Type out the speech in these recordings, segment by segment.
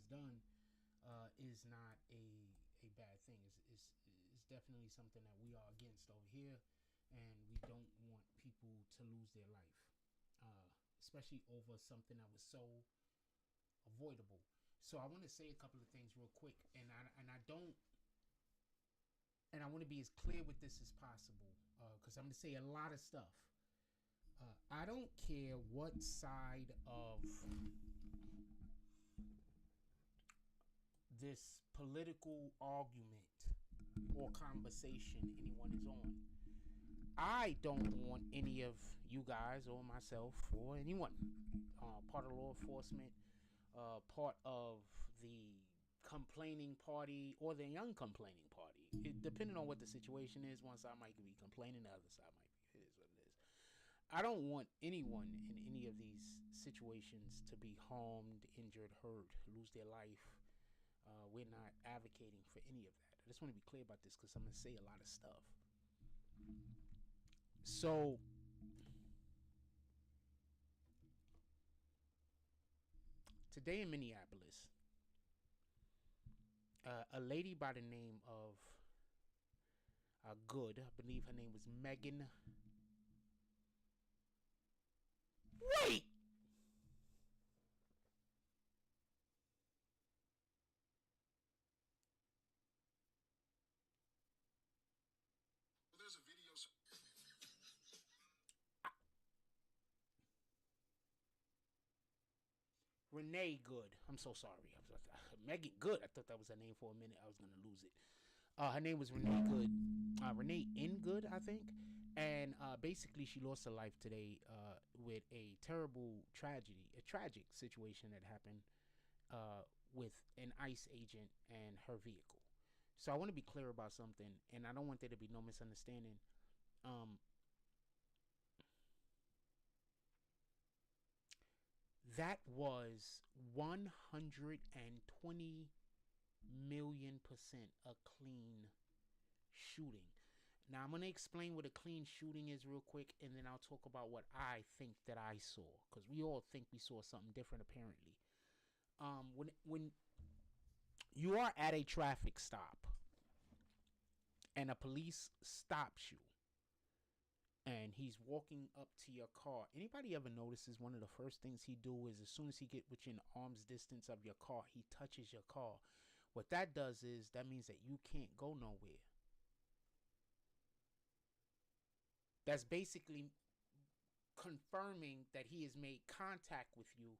was done is not a bad thing. It's definitely something that we are against over here, and we don't want people to lose their life, especially over something that was so avoidable. So I want to say a couple of things real quick, and I want to be as clear with this as possible, because I'm going to say a lot of stuff. I don't care what side of this political argument or conversation anyone is on. I don't want any of you guys or myself or anyone part of law enforcement, part of the complaining party or the young complaining party. Depending on what the situation is, one side might be complaining, the other side might be, it is what it is. I don't want anyone in any of these situations to be harmed, injured, hurt, lose their life. We're not advocating for any of that. I just want to be clear about this because I'm going to say a lot of stuff. So, today in Minneapolis, a lady by the name of Good, I believe her name was Megan. Wait! Well, there's a video. Renee Good. I'm so sorry. Megan Good. I thought that was her name for a minute. I was going to lose it. Her name was Renee Good. Renee N. Good, I think. And basically, she lost her life today with a terrible tragedy, a tragic situation that happened with an ICE agent and her vehicle. So I want to be clear about something, and I don't want there to be no misunderstanding. That was 120 million% a clean shooting. Now I'm going to explain what a clean shooting is real quick, and then I'll talk about what I think that I saw, because we all think we saw something different apparently. When you are at a traffic stop and a police stops you and he's walking up to your car, anybody ever notices one of the first things he do is as soon as he get within arm's distance of your car, he touches your car. What that does is that means that you can't go nowhere. That's basically confirming that he has made contact with you,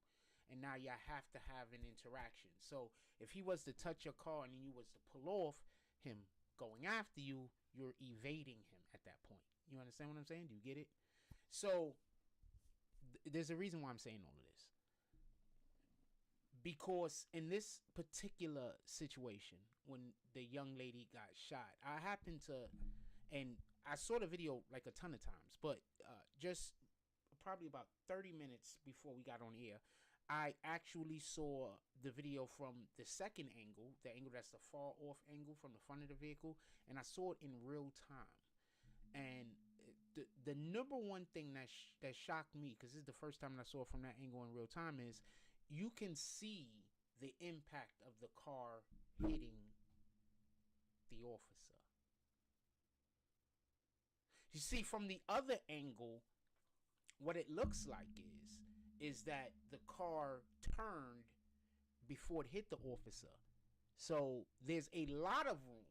and now you have to have an interaction. So if he was to touch your car and you was to pull off, him going after you, you're evading him at that point. You understand what I'm saying? Do you get it? So there's a reason why I'm saying all of this. Because in this particular situation, when the young lady got shot, I happened to, and I saw the video like a ton of times, but just probably about 30 minutes before we got on air, I actually saw the video from the second angle, the angle that's the far off angle from the front of the vehicle, and I saw it in real time. And the number one thing that shocked me, because this is the first time I saw it from that angle in real time, is you can see the impact of the car hitting the officer. You see, from the other angle, what it looks like is that the car turned before it hit the officer. So there's a lot of room.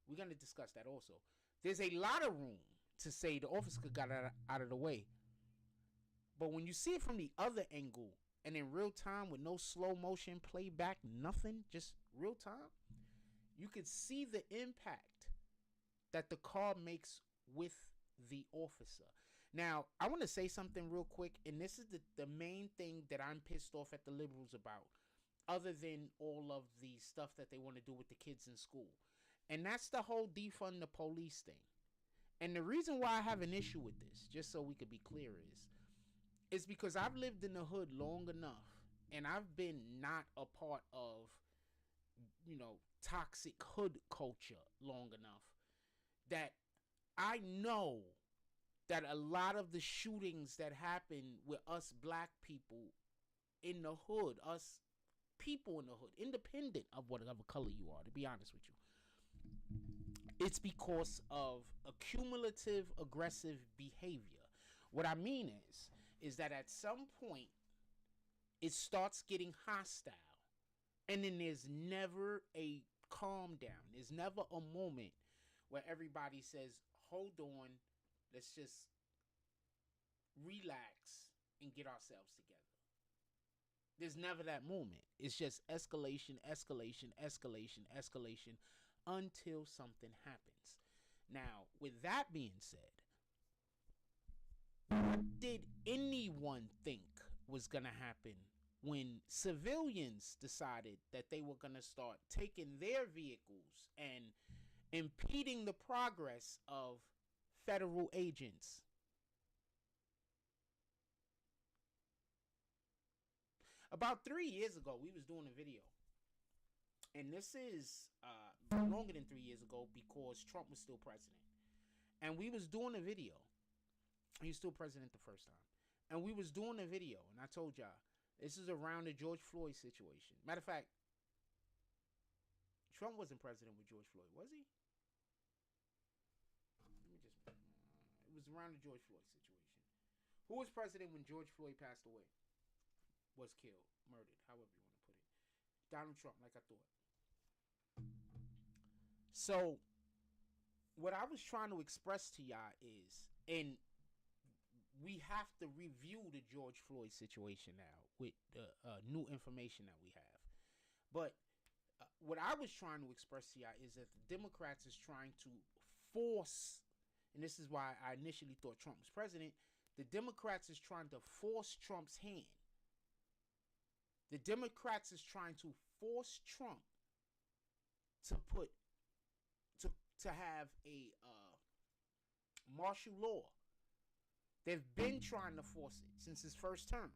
We're going to discuss that also. There's a lot of room to say the officer could got out of the way. But when you see it from the other angle and in real time with no slow motion playback, nothing, just real time, you could see the impact that the car makes with the officer. Now, I want to say something real quick, and this is the main thing that I'm pissed off at the liberals about, other than all of the stuff that they want to do with the kids in school. And that's the whole defund the police thing. And the reason why I have an issue with this, just so we could be clear, is because I've lived in the hood long enough, and I've been not a part of, toxic hood culture long enough, that I know that a lot of the shootings that happen with us black people in the hood, us people in the hood, independent of whatever color you are, to be honest with you. It's because of accumulative aggressive behavior. What I mean is that at some point it starts getting hostile, and then there's never a calm down. There's never a moment where everybody says, hold on, let's just relax and get ourselves together. There's never that moment. It's just escalation, escalation, escalation, escalation until something happens. Now, with that being said, what did anyone think was going to happen when civilians decided that they were going to start taking their vehicles and impeding the progress of federal agents? About 3 years ago, we was doing a video. And this is longer than 3 years ago because Trump was still president. And we was doing a video. He was still president the first time. And we was doing a video. And I told y'all, this is around the George Floyd situation. Matter of fact, Trump wasn't president with George Floyd, was he? It was around the George Floyd situation. Who was president when George Floyd passed away? Was killed, murdered, however you want to put it. Donald Trump, like I thought. So, what I was trying to express to y'all is, and we have to review the George Floyd situation now with the new information that we have. But what I was trying to express to y'all is that the Democrats is trying to force, and this is why I initially thought Trump was president, the Democrats is trying to force Trump's hand. The Democrats is trying to force Trump to have a martial law. They've been trying to force it since his first term.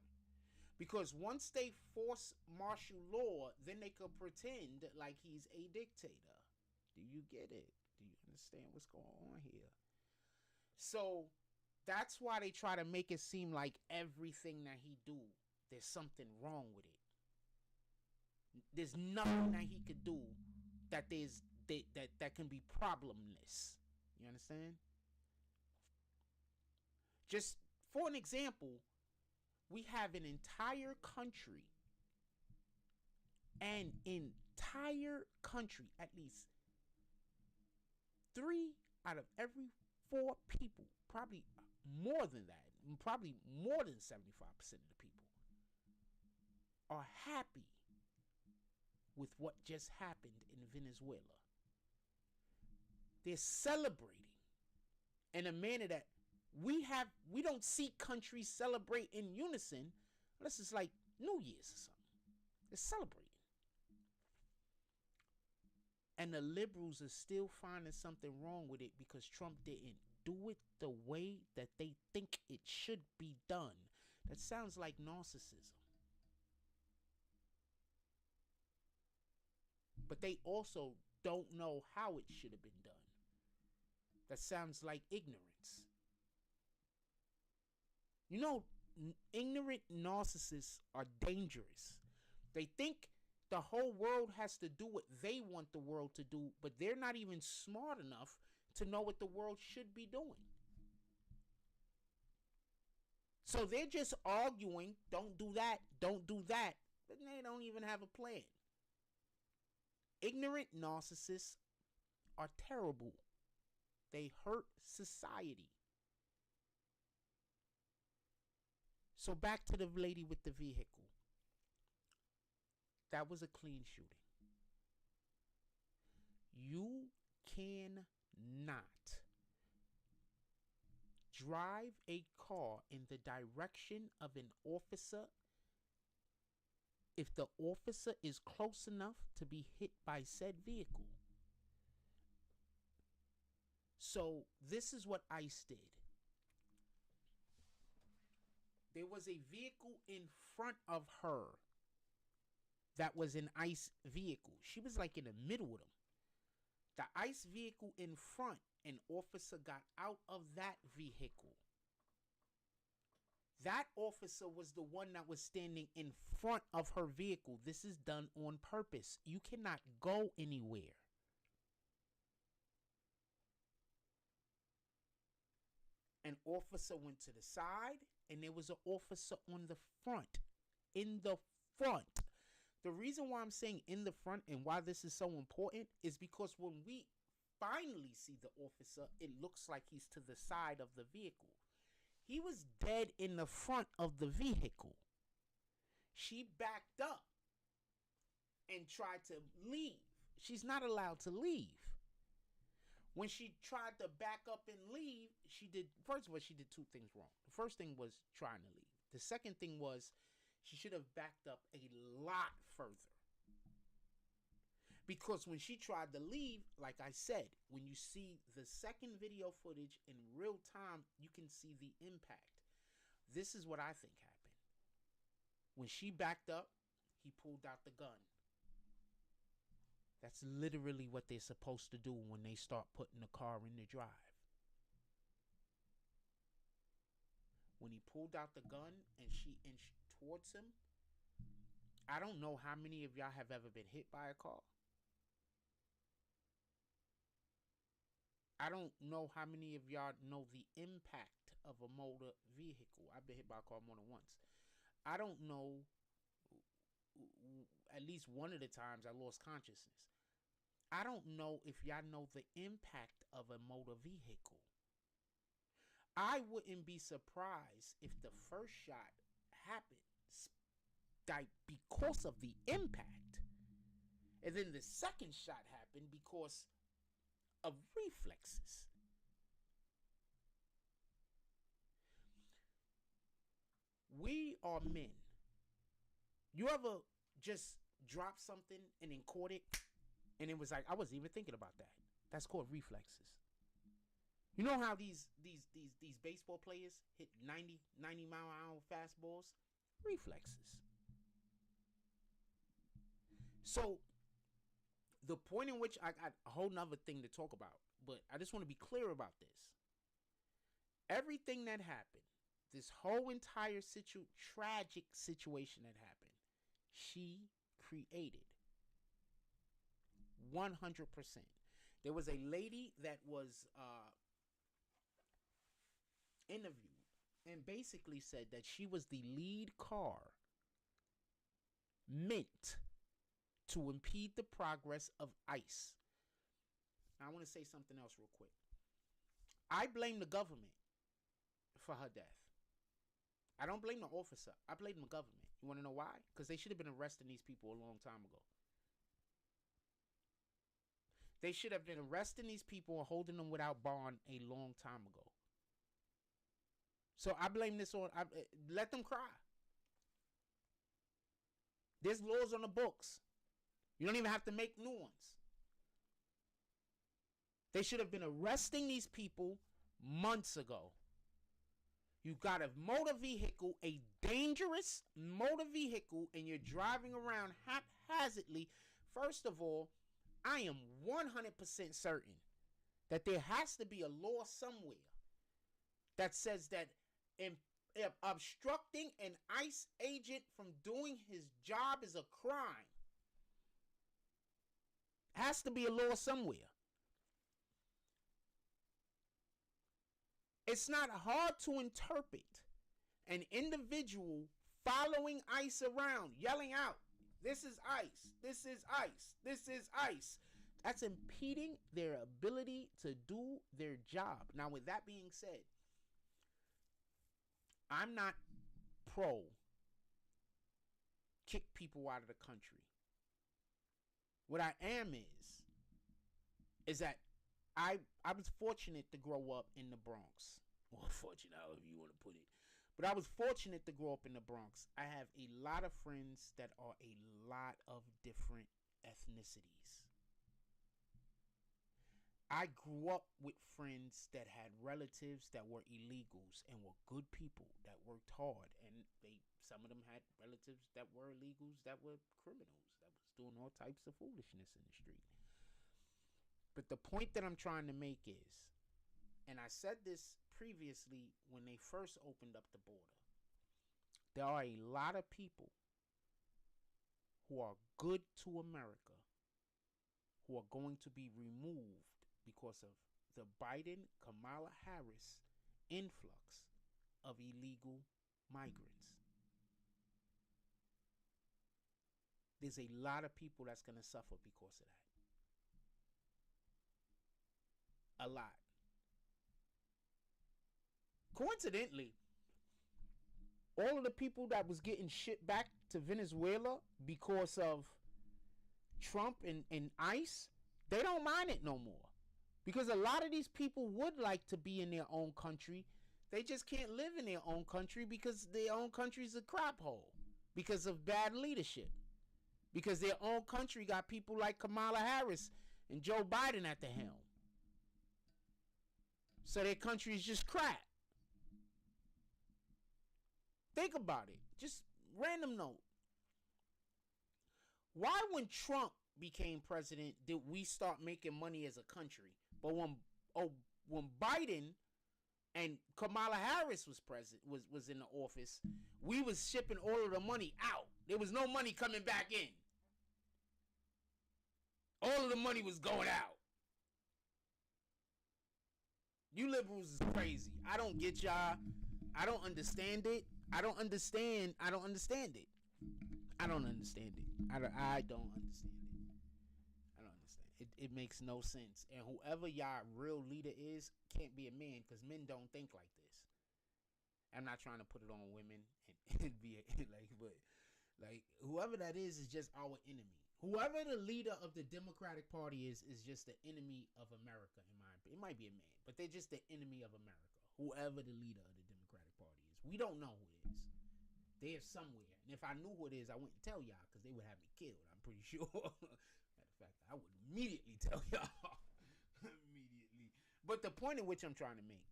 Because once they force martial law, then they could pretend like he's a dictator. Do you get it? Do you understand what's going on here? So that's why they try to make it seem like everything that he do, there's something wrong with it. There's nothing that he could do that can be problemless. You understand? Just for an example, we have an entire country, at least 3 out of every 4 people, probably more than that, probably more than 75% of the people, are happy with what just happened in Venezuela. They're celebrating in a manner that we don't see countries celebrate in unison unless it's like New Year's or something. They're celebrating. And the liberals are still finding something wrong with it because Trump didn't do it the way that they think it should be done. That sounds like narcissism. But they also don't know how it should have been done. That sounds like ignorance. You know, ignorant narcissists are dangerous. They think the whole world has to do what they want the world to do, but they're not even smart enough to know what the world should be doing. So they're just arguing, don't do that, don't do that, but they don't even have a plan. Ignorant narcissists are terrible. They hurt society. So back to the lady with the vehicle. That was a clean shooting. You cannot drive a car in the direction of an officer if the officer is close enough to be hit by said vehicle. So this is what ICE did. There was a vehicle in front of her that was an ICE vehicle. She was like in the middle of them. The ICE vehicle in front, an officer got out of that vehicle. That officer was the one that was standing in front of her vehicle. This is done on purpose. You cannot go anywhere. An officer went to the side, and there was an officer on the front. In the front. The reason why I'm saying in the front and why this is so important is because when we finally see the officer, it looks like he's to the side of the vehicle. He was dead in the front of the vehicle. She backed up and tried to leave. She's not allowed to leave. When she tried to back up and leave, first of all, she did two things wrong. The first thing was trying to leave. The second thing was she should have backed up a lot further. Because when she tried to leave, like I said, when you see the second video footage in real time, you can see the impact. This is what I think happened. When she backed up, he pulled out the gun. That's literally what they're supposed to do when they start putting the car in the drive. When he pulled out the gun and she inched towards him, I don't know how many of y'all have ever been hit by a car. I don't know how many of y'all know the impact of a motor vehicle. I've been hit by a car more than once. I don't know, at least one of the times I lost consciousness. I don't know if y'all know the impact of a motor vehicle. I wouldn't be surprised if the first shot happened because of the impact. And then the second shot happened because of reflexes. We are men. You ever just drop something and then caught it? And it was like, I wasn't even thinking about that. That's called reflexes. You know how these baseball players hit 90 mile an hour fastballs? Reflexes. So the point in which I got a whole nother thing to talk about, but I just want to be clear about this. Everything that happened, this whole entire tragic situation that happened, she created 100%. There was a lady that was interviewed and basically said that she was the lead car meant to impede the progress of ICE. Now, I want to say something else real quick. I blame the government for her death. I don't blame the officer. I blame the government. You want to know why? Because they should have been arresting these people a long time ago. They should have been arresting these people and holding them without bond a long time ago. So I blame this on, let them cry. There's laws on the books. You don't even have to make new ones. They should have been arresting these people months ago. You've got a motor vehicle, a dangerous motor vehicle, and you're driving around haphazardly. First of all, I am 100% certain that there has to be a law somewhere that says that obstructing an ICE agent from doing his job is a crime. Has to be a law somewhere. It's not hard to interpret an individual following ICE around, yelling out, "This is ICE, this is ICE, this is ICE." That's impeding their ability to do their job. Now, with that being said, I'm not pro kick people out of the country. What I am is that I was fortunate to grow up in the Bronx. Or fortunate, however you want to put it. But I was fortunate to grow up in the Bronx. I have a lot of friends that are a lot of different ethnicities. I grew up with friends that had relatives that were illegals and were good people that worked hard. And some of them had relatives that were illegals that were criminals, that was doing all types of foolishness in the street. But the point that I'm trying to make is, and I said this previously when they first opened up the border, there are a lot of people who are good to America who are going to be removed because of the Biden-Kamala Harris influx of illegal migrants. There's a lot of people that's going to suffer because of that. A lot. Coincidentally, all of the people that was getting shipped back to Venezuela because of Trump and ICE, they don't mind it no more. Because a lot of these people would like to be in their own country. They just can't live in their own country because their own country is a crap hole. Because of bad leadership. Because their own country got people like Kamala Harris and Joe Biden at the helm. So their country is just crap. Think about it. Just random note. Why when Trump became president did we start making money as a country? But when Biden and Kamala Harris was was in the office, we was shipping all of the money out. There was no money coming back in. All of the money was going out. You liberals is crazy. I don't get y'all. I don't understand it. I don't understand it. I don't understand it. I don't understand it. I don't understand it. It makes no sense. And whoever y'all real leader is can't be a man, because men don't think like this. I'm not trying to put it on women and be like whoever that is just our enemy. Whoever the leader of the Democratic Party is just the enemy of America, in my opinion. It might be a man, but they're just the enemy of America. Whoever the leader of the Democratic Party is. We don't know who it is. They're somewhere. And if I knew who it is, I wouldn't tell y'all, because they would have me killed, I'm pretty sure. Matter of fact, I would immediately tell y'all. Immediately. But the point in which I'm trying to make,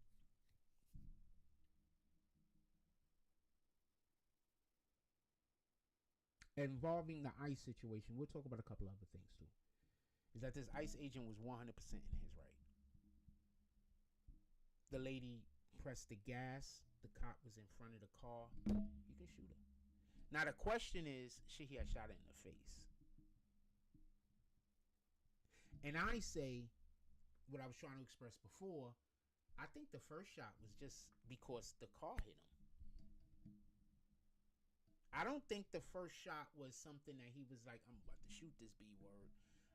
involving the ICE situation, we'll talk about a couple other things too, is that this ICE agent was 100% in his right. The lady pressed the gas. The cop was in front of the car. You can shoot her. Now the question is, should he have shot her in the face? And I say, what I was trying to express before, I think the first shot was just because the car hit him. I don't think the first shot was something that he was like, I'm about to shoot this B word.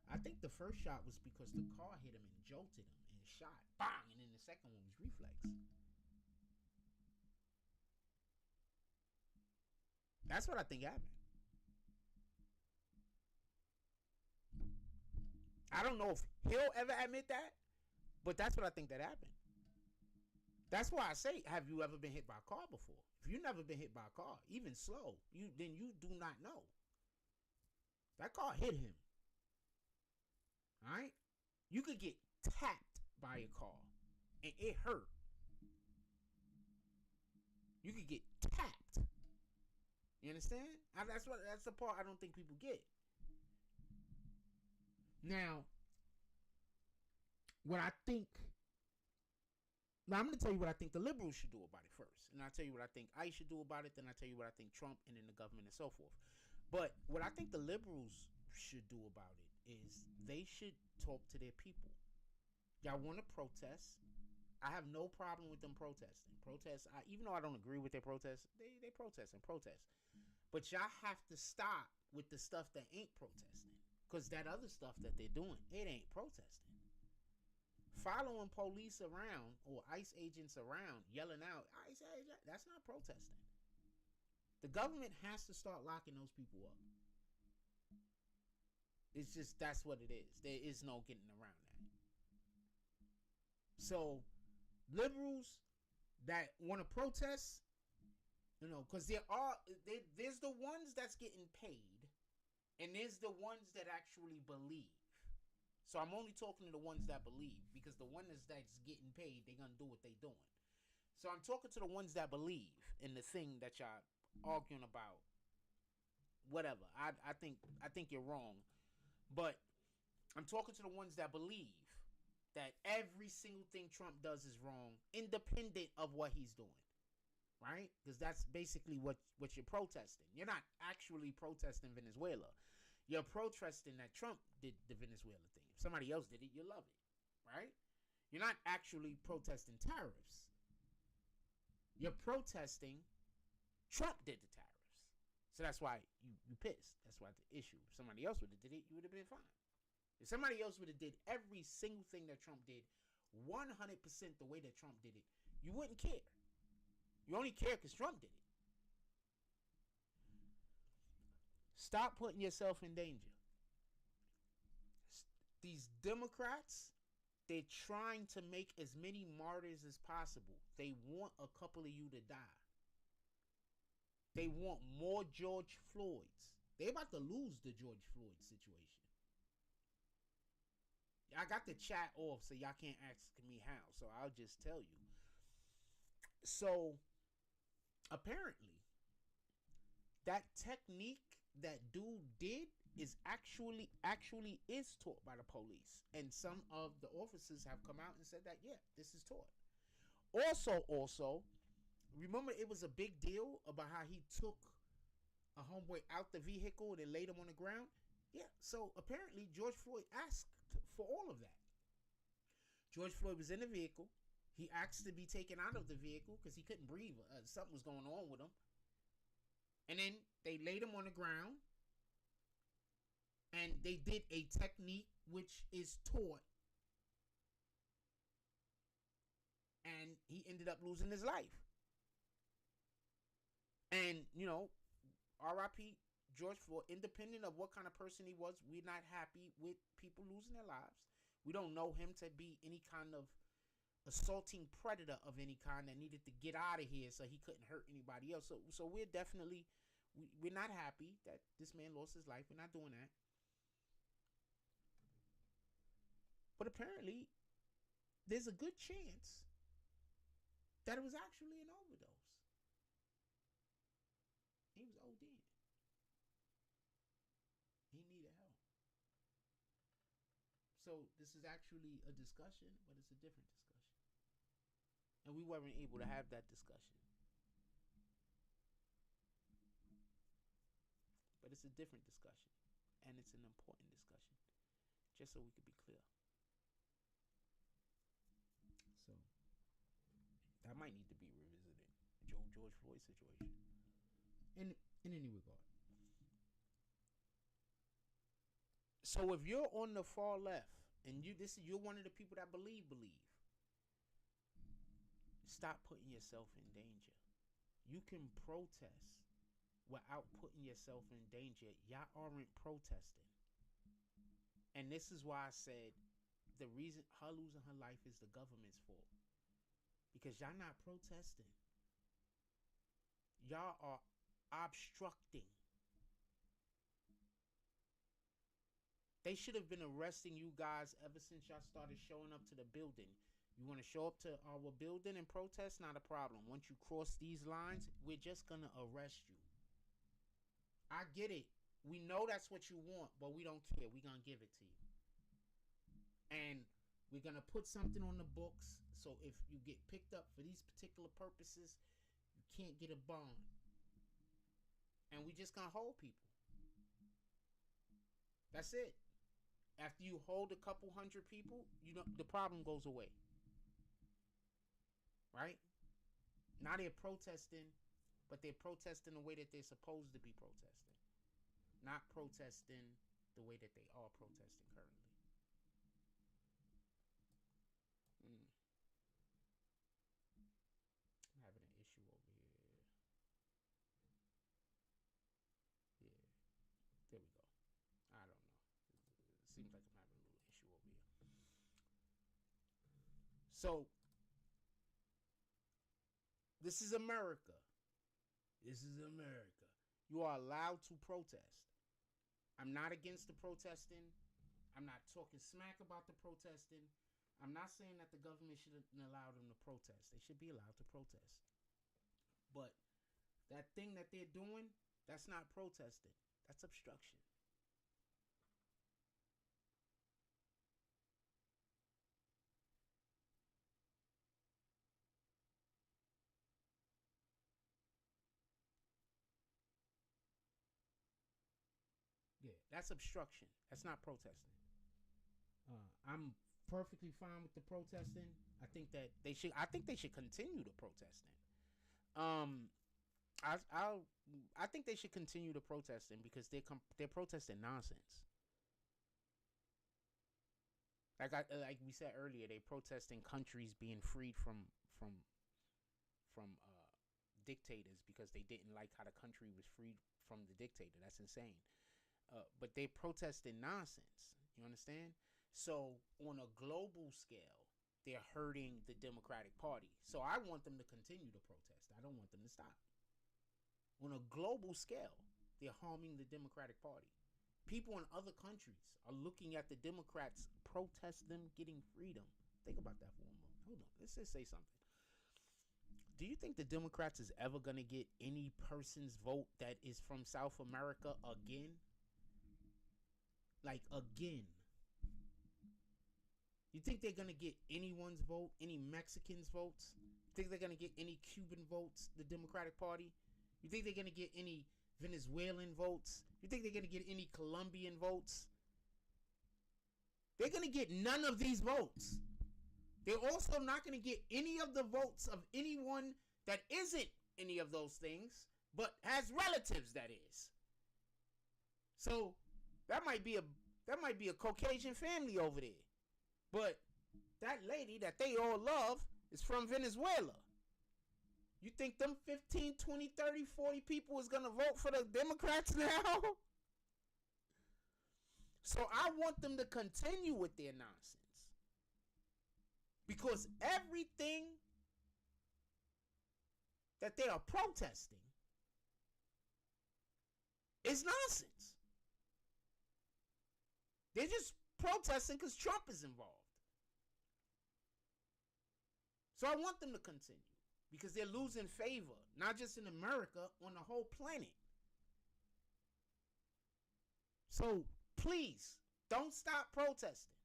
I think the first shot was because the car hit him and jolted him and shot. Bang! And then the second one was reflex. That's what I think happened. I don't know if he'll ever admit that, but that's what I think that happened. That's why I say, have you ever been hit by a car before? If you've never been hit by a car, even slow, then you do not know. That car hit him. All right? You could get tapped by a car, and it hurt. You could get tapped. You understand? That's the part I don't think people get. Now, I'm going to tell you what I think the liberals should do about it first. And I'll tell you what I think ICE should do about it. Then I'll tell you what I think Trump and then the government and so forth. But what I think the liberals should do about it is they should talk to their people. Y'all want to protest? I have no problem with them protesting. Even though I don't agree with their protests, they protest and protest. But y'all have to stop with the stuff that ain't protesting. Because that other stuff that they're doing, it ain't protesting. Following police around or ICE agents around yelling out, ICE agent, that's not protesting. The government has to start locking those people up. It's just, that's what it is. There is no getting around that. So, liberals that want to protest, because there's the ones that's getting paid, and there's the ones that actually believe. So I'm only talking to the ones that believe, because the ones that's getting paid, they're going to do what they're doing. So I'm talking to the ones that believe in the thing that y'all arguing about. Whatever. I think you're wrong. But I'm talking to the ones that believe that every single thing Trump does is wrong, independent of what he's doing. right? Because that's basically what you're protesting. You're not actually protesting Venezuela. You're protesting that Trump did the Venezuela thing. If somebody else did it, you love it, right? You're not actually protesting tariffs. You're protesting Trump did the tariffs. So that's why you pissed. That's why the issue. If somebody else would have did it, you would have been fine. If somebody else would have did every single thing that Trump did 100% the way that Trump did it, you wouldn't care. You only care because Trump did it. Stop putting yourself in danger. These Democrats, they're trying to make as many martyrs as possible. They want a couple of you to die. They want more George Floyds. They're about to lose the George Floyd situation. I got the chat off, so y'all can't ask me how. So I'll just tell you. So apparently, that technique that dude did is actually is taught by the police, and some of the officers have come out and said that this is taught. Also, remember it was a big deal about how he took a homeboy out the vehicle and then laid him on the ground. Yeah, so apparently George Floyd asked for all of that. George Floyd was in the vehicle. He asked to be taken out of the vehicle because he couldn't breathe. Something was going on with him. And then they laid him on the ground. And they did a technique which is taught. And he ended up losing his life. And, R.I.P. George Floyd, independent of what kind of person he was, we're not happy with people losing their lives. We don't know him to be any kind of assaulting predator of any kind that needed to get out of here so he couldn't hurt anybody else. So we're definitely, we're not happy that this man lost his life. We're not doing that. But apparently, there's a good chance that it was actually an overdose. He was ODing. He needed help. So this is actually a discussion, but it's a different discussion. And we weren't able to have that discussion. But it's a different discussion. And it's an important discussion. Just so we could be clear. So that might need to be revisited. George Floyd situation. In any regard. So if you're on the far left and you're one of the people that believe, stop putting yourself in danger. You can protest without putting yourself in danger. Y'all aren't protesting. And this is why I said the reason her losing her life is the government's fault. Because y'all not protesting. Y'all are obstructing. They should have been arresting you guys ever since y'all started showing up to the building. You want to show up to our building and protest? Not a problem. Once you cross these lines, we're just going to arrest you. I get it. We know that's what you want, but we don't care. We're going to give it to you. And we're going to put something on the books. So if you get picked up for these particular purposes, you can't get a bond. And we just going to hold people. That's it. After you hold a couple hundred people, the problem goes away. Right? Now they're protesting, but they're protesting the way that they're supposed to be protesting. Not protesting the way that they are protesting currently. I'm having an issue over here. Yeah. There we go. I don't know. It seems like I'm having a little issue over here. So, this is America. This is America. You are allowed to protest. I'm not against the protesting. I'm not talking smack about the protesting. I'm not saying that the government shouldn't allow them to protest. They should be allowed to protest. But that thing that they're doing, that's not protesting. That's obstruction. That's obstruction. That's not protesting. I'm perfectly fine with the protesting. I think that they should. I think they should continue the protesting. I think they should continue the protesting because they're protesting nonsense. Like we said earlier, they protesting countries being freed from dictators because they didn't like how the country was freed from the dictator. That's insane. But they protesting nonsense. You understand? So on a global scale, they're hurting the Democratic Party. So I want them to continue to protest. I don't want them to stop. On a global scale, they're harming the Democratic Party. People in other countries are looking at the Democrats protest them getting freedom. Think about that for a moment. Hold on. Let's just say something. Do you think the Democrats is ever going to get any person's vote that is from South America again? Like, again. You think they're going to get anyone's vote? Any Mexicans' votes? You think they're going to get any Cuban votes, the Democratic Party? You think they're going to get any Venezuelan votes? You think they're going to get any Colombian votes? They're going to get none of these votes. They're also not going to get any of the votes of anyone that isn't any of those things, but has relatives that is. So that might be a Caucasian family over there. But that lady that they all love is from Venezuela. You think them 15, 20, 30, 40 people is going to vote for the Democrats now? So I want them to continue with their nonsense. Because everything that they are protesting is nonsense. They're just protesting because Trump is involved. So I want them to continue because they're losing favor, not just in America, on the whole planet. So please, don't stop protesting.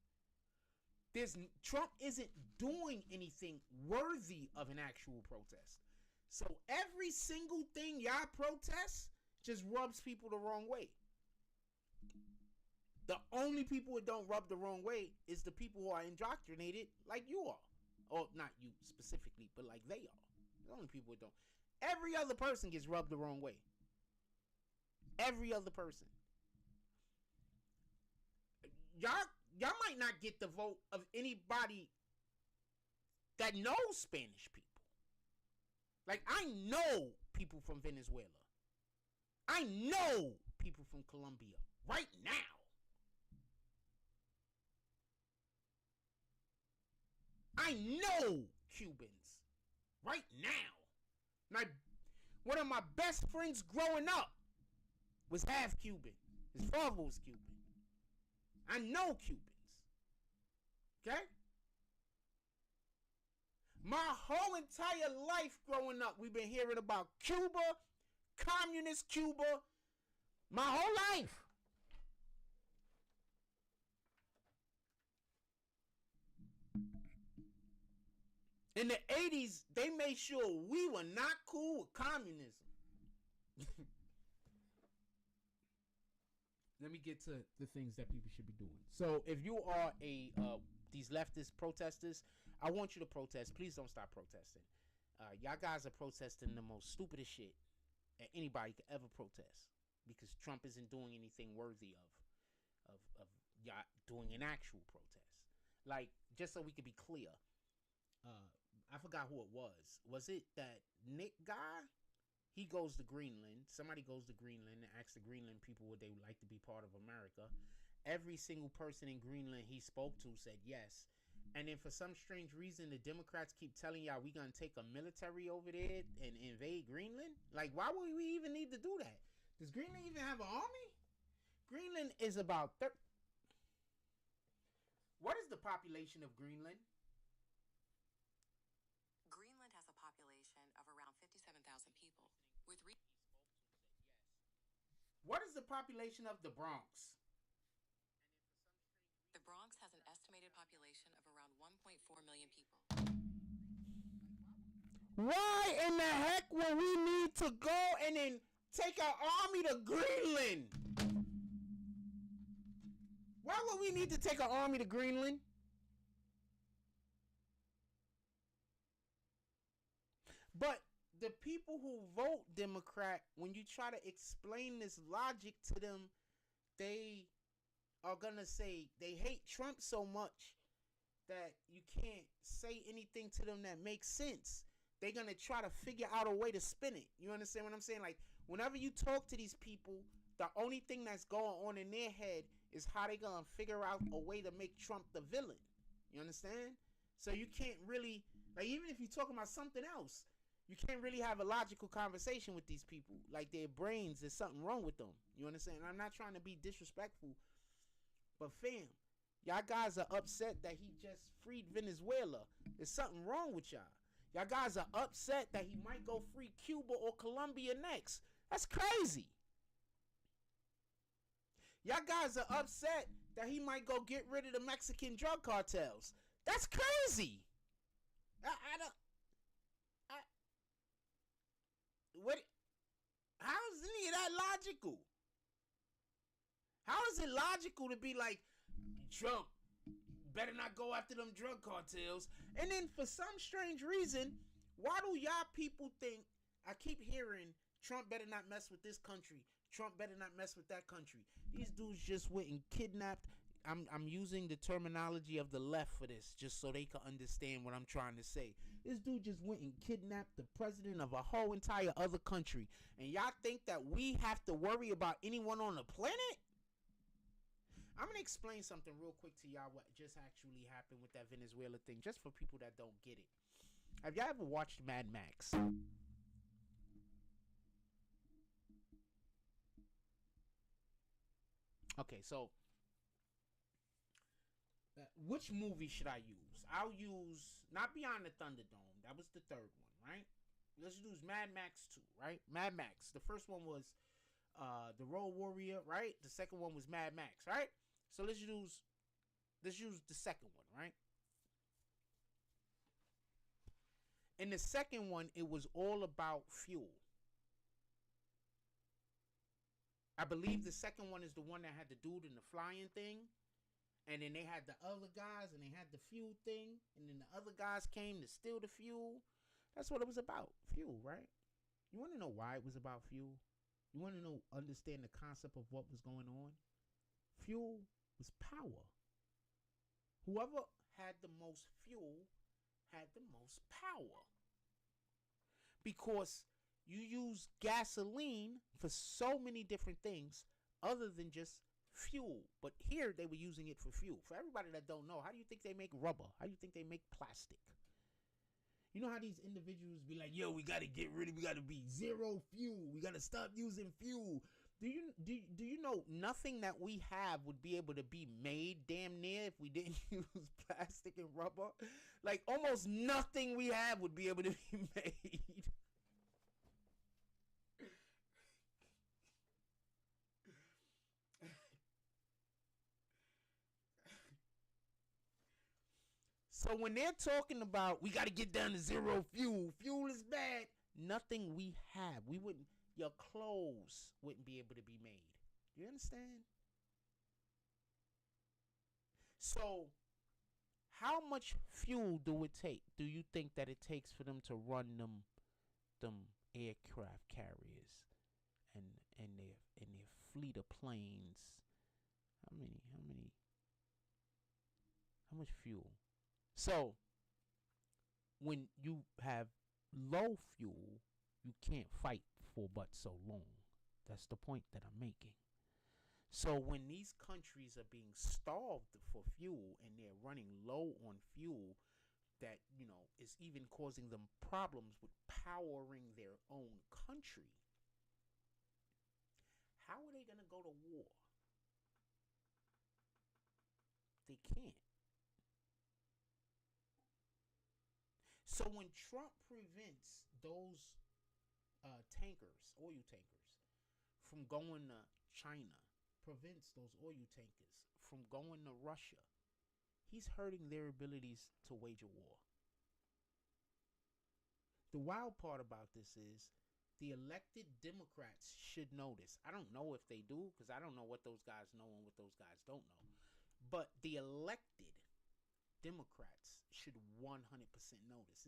Trump isn't doing anything worthy of an actual protest. So every single thing y'all protest just rubs people the wrong way. The only people that don't rub the wrong way is the people who are indoctrinated like you are. Or not you specifically, but like they are. The only people that don't. Every other person gets rubbed the wrong way. Every other person. Y'all might not get the vote of anybody that knows Spanish people. Like, I know people from Venezuela. I know people from Colombia right now. I know Cubans right now. One of my best friends growing up was half Cuban. His father was Cuban. I know Cubans. Okay? My whole entire life growing up, we've been hearing about Cuba, communist Cuba, my whole life. In the 80s, they made sure we were not cool with communism. Let me get to the things that people should be doing. So if you are these leftist protesters, I want you to protest. Please don't stop protesting. Y'all guys are protesting the most stupidest shit that anybody could ever protest because Trump isn't doing anything worthy of y'all doing an actual protest. Like, just so we could be clear, I forgot who it was. Was it that Nick guy? He goes to Greenland. Somebody goes to Greenland and asks the Greenland people would they like to be part of America. Every single person in Greenland he spoke to said yes. And then for some strange reason, the Democrats keep telling y'all we gonna take a military over there and invade Greenland. Like, why would we even need to do that? Does Greenland even have an army? Greenland is about What is the population of Greenland? Greenland has a population of around 57,000 people. What is the population of the Bronx? The Bronx has an estimated population of around 1.4 million people. Why in the heck will we need to go and then take our army to Greenland? Why would we need to take an army to Greenland? But the people who vote Democrat, when you try to explain this logic to them, they are going to say they hate Trump so much that you can't say anything to them that makes sense. They're going to try to figure out a way to spin it. You understand what I'm saying? Like, whenever you talk to these people, the only thing that's going on in their head is how they're going to figure out a way to make Trump the villain. You understand? So you can't really, like, even if you're talking about something else, you can't really have a logical conversation with these people. Like, their brains, there's something wrong with them. You understand? And I'm not trying to be disrespectful, but fam, y'all guys are upset that he just freed Venezuela. There's something wrong with y'all. Y'all guys are upset that he might go free Cuba or Colombia next. That's crazy. Y'all guys are upset that he might go get rid of the Mexican drug cartels. That's crazy. I don't. What? How is any of that logical? How is it logical to be like, Trump better not go after them drug cartels? And then for some strange reason, why do y'all people think, I keep hearing, Trump better not mess with this country, Trump better not mess with that country. These dudes just went and kidnapped. I'm using the terminology of the left for this, just so they can understand what I'm trying to say. This dude just went and kidnapped the president of a whole entire other country. And y'all think that we have to worry about anyone on the planet? I'm going to explain something real quick to y'all what just actually happened with that Venezuela thing, just for people that don't get it. Have y'all ever watched Mad Max? Okay, so which movie should I use? I'll use not Beyond the Thunderdome. That was the third one, right? Let's use Mad Max 2, right? Mad Max. The first one was The Road Warrior, right? The second one was Mad Max, right? So let's use the second one, right? In the second one, it was all about fuel. I believe the second one is the one that had the dude in the flying thing. And then they had the other guys, and they had the fuel thing. And then the other guys came to steal the fuel. That's what it was about. Fuel, right? You want to know why it was about fuel? You want to understand the concept of what was going on? Fuel was power. Whoever had the most fuel had the most power. Because you use gasoline for so many different things other than just fuel. But here they were using it for fuel. For everybody that don't know, how do you think they make rubber? How do you think they make plastic? You know how these individuals be like, yo, we got to be zero fuel. We got to stop using fuel. Do you know nothing that we have would be able to be made damn near if we didn't use plastic and rubber? Like almost nothing we have would be able to be made. So when they're talking about we got to get down to zero fuel, fuel is bad, nothing we have, your clothes wouldn't be able to be made. You understand? So how much fuel do you think that it takes for them to run them aircraft carriers and their fleet of planes? How much fuel? So, when you have low fuel, you can't fight for but so long. That's the point that I'm making. So, when these countries are being starved for fuel and they're running low on fuel, that, is even causing them problems with powering their own country, how are they going to go to war? They can't. So when Trump prevents those oil tankers, from going to China, prevents those oil tankers from going to Russia, he's hurting their abilities to wage a war. The wild part about this is the elected Democrats should know this. I don't know if they do, because I don't know what those guys know and what those guys don't know. But the elected Democrats should 100% know this.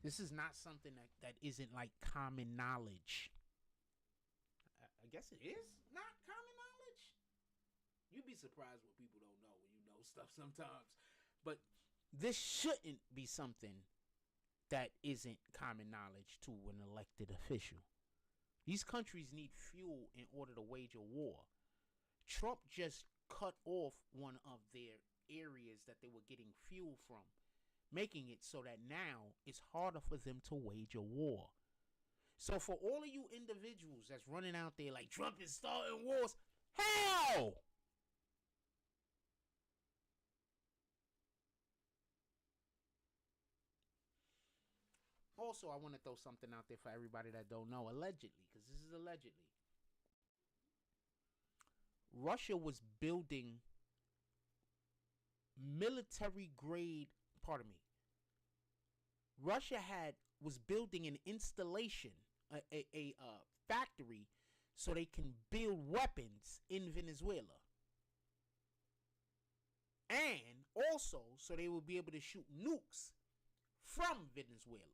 This is not something that isn't like common knowledge. I guess it is not common knowledge. You'd be surprised what people don't know when you know stuff sometimes. But this shouldn't be something that isn't common knowledge to an elected official. These countries need fuel in order to wage a war. Trump just cut off one of their areas that they were getting fuel from, making it so that now it's harder for them to wage a war. So for all of you individuals that's running out there like Trump is starting wars, how? Also, I want to throw something out there for everybody that don't know, allegedly, because this is allegedly. Russia was building military grade, pardon me. Russia was building an installation, a factory, so they can build weapons in Venezuela. And also, so they will be able to shoot nukes from Venezuela.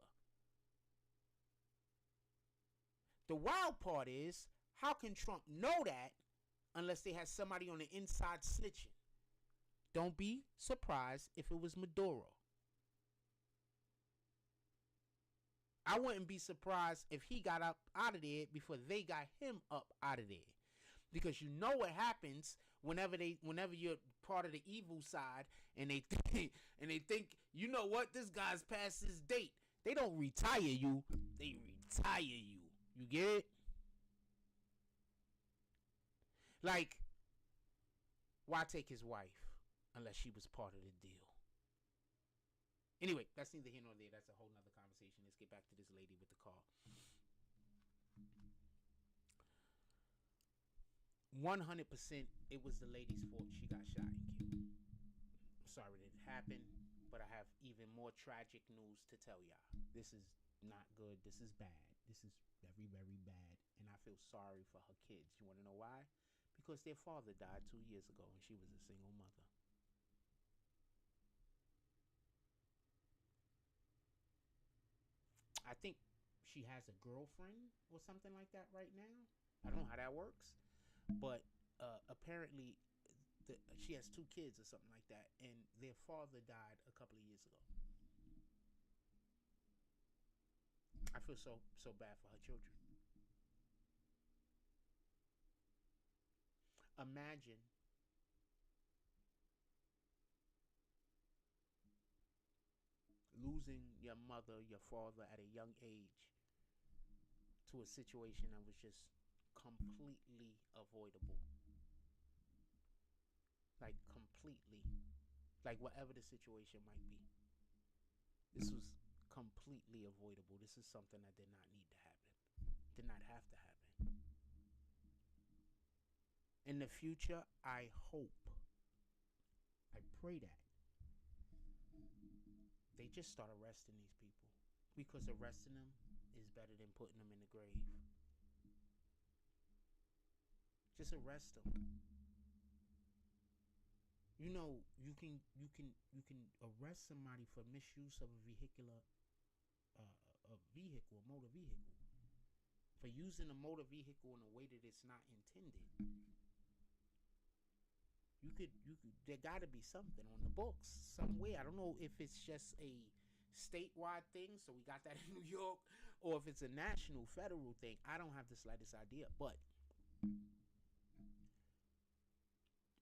The wild part is, how can Trump know that unless they had somebody on the inside snitching? Don't be surprised if it was Maduro. I wouldn't be surprised if he got up out of there before they got him up out of there. Because you know what happens whenever you're part of the evil side and they think, you know what, this guy's past his date. They don't retire you, they retire you. You get it? Like, why take his wife unless she was part of the deal? Anyway, that's neither here nor there. That's a whole nother conversation. Let's get back to this lady with the car. 100% it was the lady's fault. She got shot and killed. I'm sorry that it happened, but I have even more tragic news to tell y'all. This is not good. This is bad. This is very, very bad. And I feel sorry for her kids. You want to know why? Because their father died 2 years ago and she was a single mother. I think she has a girlfriend or something like that right now. I don't know how that works. But apparently she has 2 kids or something like that. And their father died a couple of years ago. I feel so bad for her children. Imagine losing your mother, your father at a young age to a situation that was just completely avoidable. Like completely. Like whatever the situation might be. This was completely avoidable. This is something that did not need to happen. Did not have to happen. In the future, I hope, I pray that they just start arresting these people. Because arresting them is better than putting them in the grave. Just arrest them. You know, you can arrest somebody for misuse of a motor vehicle. For using a motor vehicle in a way that it's not intended. There got to be something on the books somewhere. I don't know if it's just a statewide thing, so we got that in New York, or if it's a national, federal thing. I don't have the slightest idea, but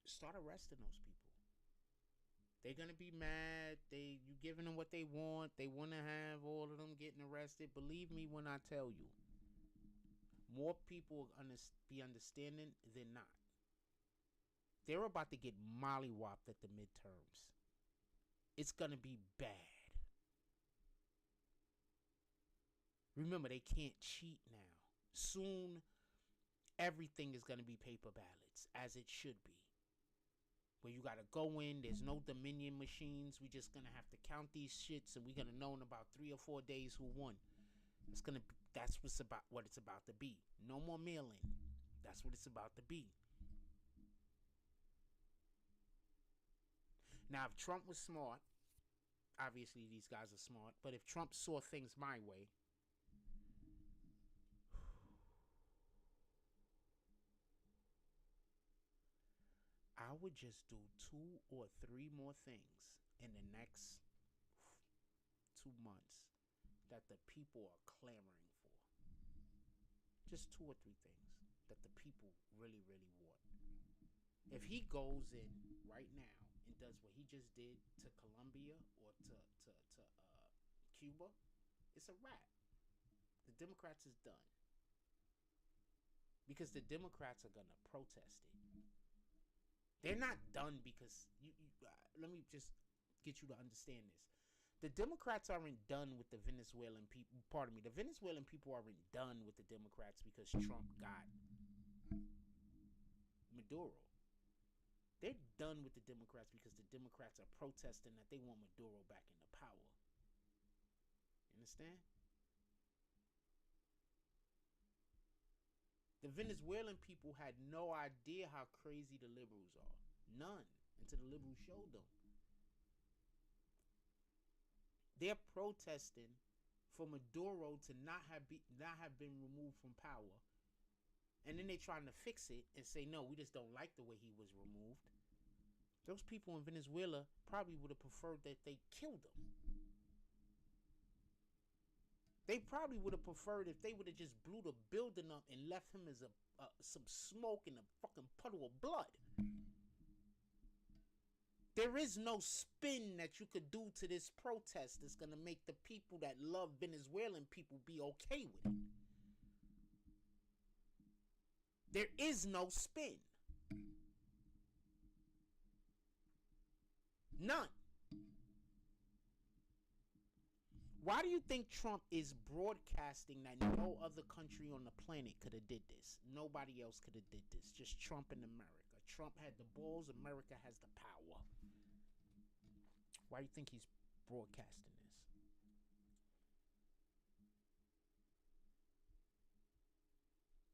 start arresting those people. They're gonna be mad. You giving them what they want. They want to have all of them getting arrested. Believe me when I tell you, more people be understanding than not. They're about to get mollywopped at the midterms. It's gonna be bad. Remember, they can't cheat now. Soon, everything is gonna be paper ballots, as it should be. Where you gotta go in, there's no Dominion machines. We just gonna have to count these shits, and we're gonna know in about 3 or 4 days who won. That's what it's about to be. No more mail-in. That's what it's about to be. Now, if Trump was smart, obviously these guys are smart, but if Trump saw things my way, I would just do 2 or 3 more things in the next 2 months that the people are clamoring for. Just 2 or 3 things that the people really, really want. If he goes in right now and does what he just did to Colombia or to Cuba, it's a wrap. The Democrats is done. Because the Democrats are going to protest it. They're not done because let me just get you to understand this. The Democrats aren't done with the Venezuelan people. Pardon me. The Venezuelan people aren't done with the Democrats because Trump got Maduro. They're done with the Democrats because the Democrats are protesting that they want Maduro back into power. You understand? The Venezuelan people had no idea how crazy the liberals are. None. Until the liberals showed them. They're protesting for Maduro to not have been removed from power. And then they're trying to fix it and say, no, we just don't like the way he was removed. Those people in Venezuela probably would have preferred that they killed him. They probably would have preferred if they would have just blew the building up and left him as some smoke and a fucking puddle of blood. There is no spin that you could do to this protest that's going to make the people that love Venezuelan people be okay with it. There is no spin. None. Why do you think Trump is broadcasting that no other country on the planet could have did this? Nobody else could have did this. Just Trump in America. Trump had the balls. America has the power. Why do you think he's broadcasting this?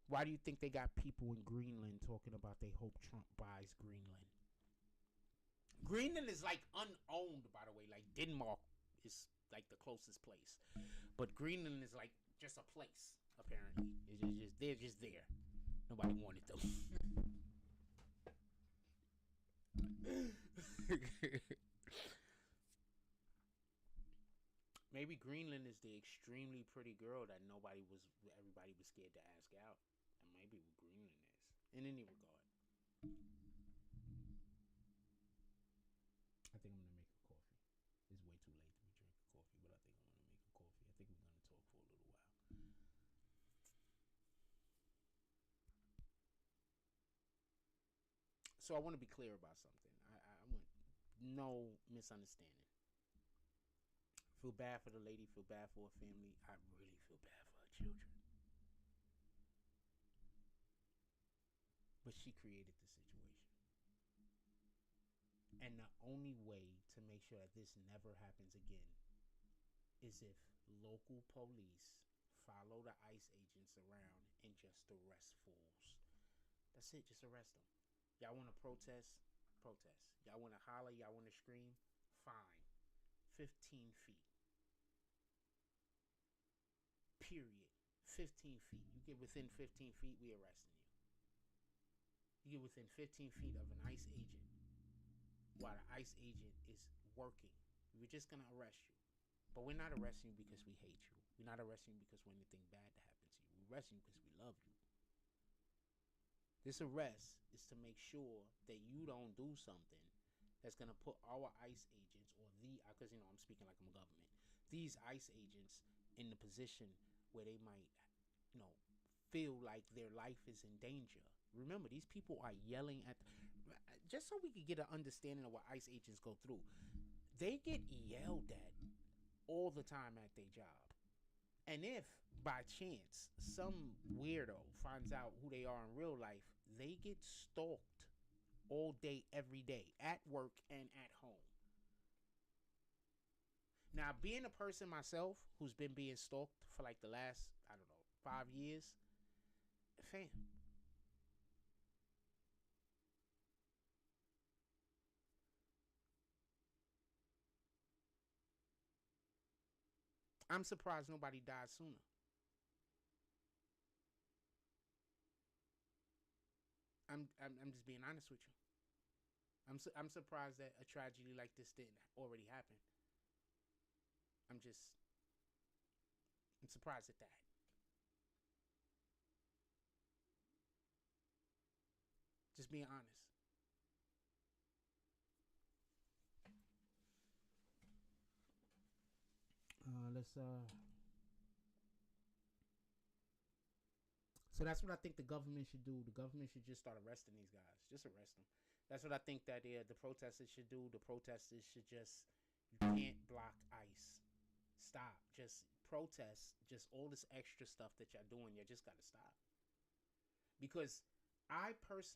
Why do you think they got people in Greenland talking about they hope Trump buys Greenland? Greenland is like unowned, by the way. Like Denmark is like the closest place, but Greenland is like just a place. Apparently, they're just there. Nobody wanted them. Maybe Greenland is the extremely pretty girl that everybody was scared to ask out. And maybe what Greenland is. In any regard. I think I'm going to make a coffee. It's way too late to be drinking coffee, but I think I'm going to make a coffee. I think we're going to talk for a little while. So I want to be clear about something. I want no misunderstanding. Feel bad for the lady, feel bad for her family. I really feel bad for her children. But she created the situation. And the only way to make sure that this never happens again is if local police follow the ICE agents around and just arrest fools. That's it, just arrest them. Y'all want to protest? Protest. Y'all want to holler? Y'all want to scream? Fine. 15 feet. Period. 15 feet. You get within 15 feet, we arresting you. You get within 15 feet of an ICE agent while the ICE agent is working. We're just going to arrest you. But we're not arresting you because we hate you. We're not arresting you because we're anything bad to happen to you. We're arresting you because we love you. This arrest is to make sure that you don't do something that's going to put our ICE agents or because, I'm speaking like I'm a government, these ICE agents in the position where they might, feel like their life is in danger. Remember, these people are yelling at, just so we could get an understanding of what ICE agents go through. They get yelled at all the time at their job. And if by chance some weirdo finds out who they are in real life, they get stalked all day, every day, at work and at home. Now, being a person myself who's been being stalked for like the last, 5 years, fam, I'm surprised nobody died sooner. I'm just being honest with you. I'm surprised that a tragedy like this didn't already happen. I'm surprised at that. Just being honest. Let's So that's what I think the government should do. The government should just start arresting these guys. Just arrest them. That's what I think that the protesters should do. The protesters should just, you can't block ICE. Stop. Just protest. Just all this extra stuff that y'all doing. You just gotta stop. Because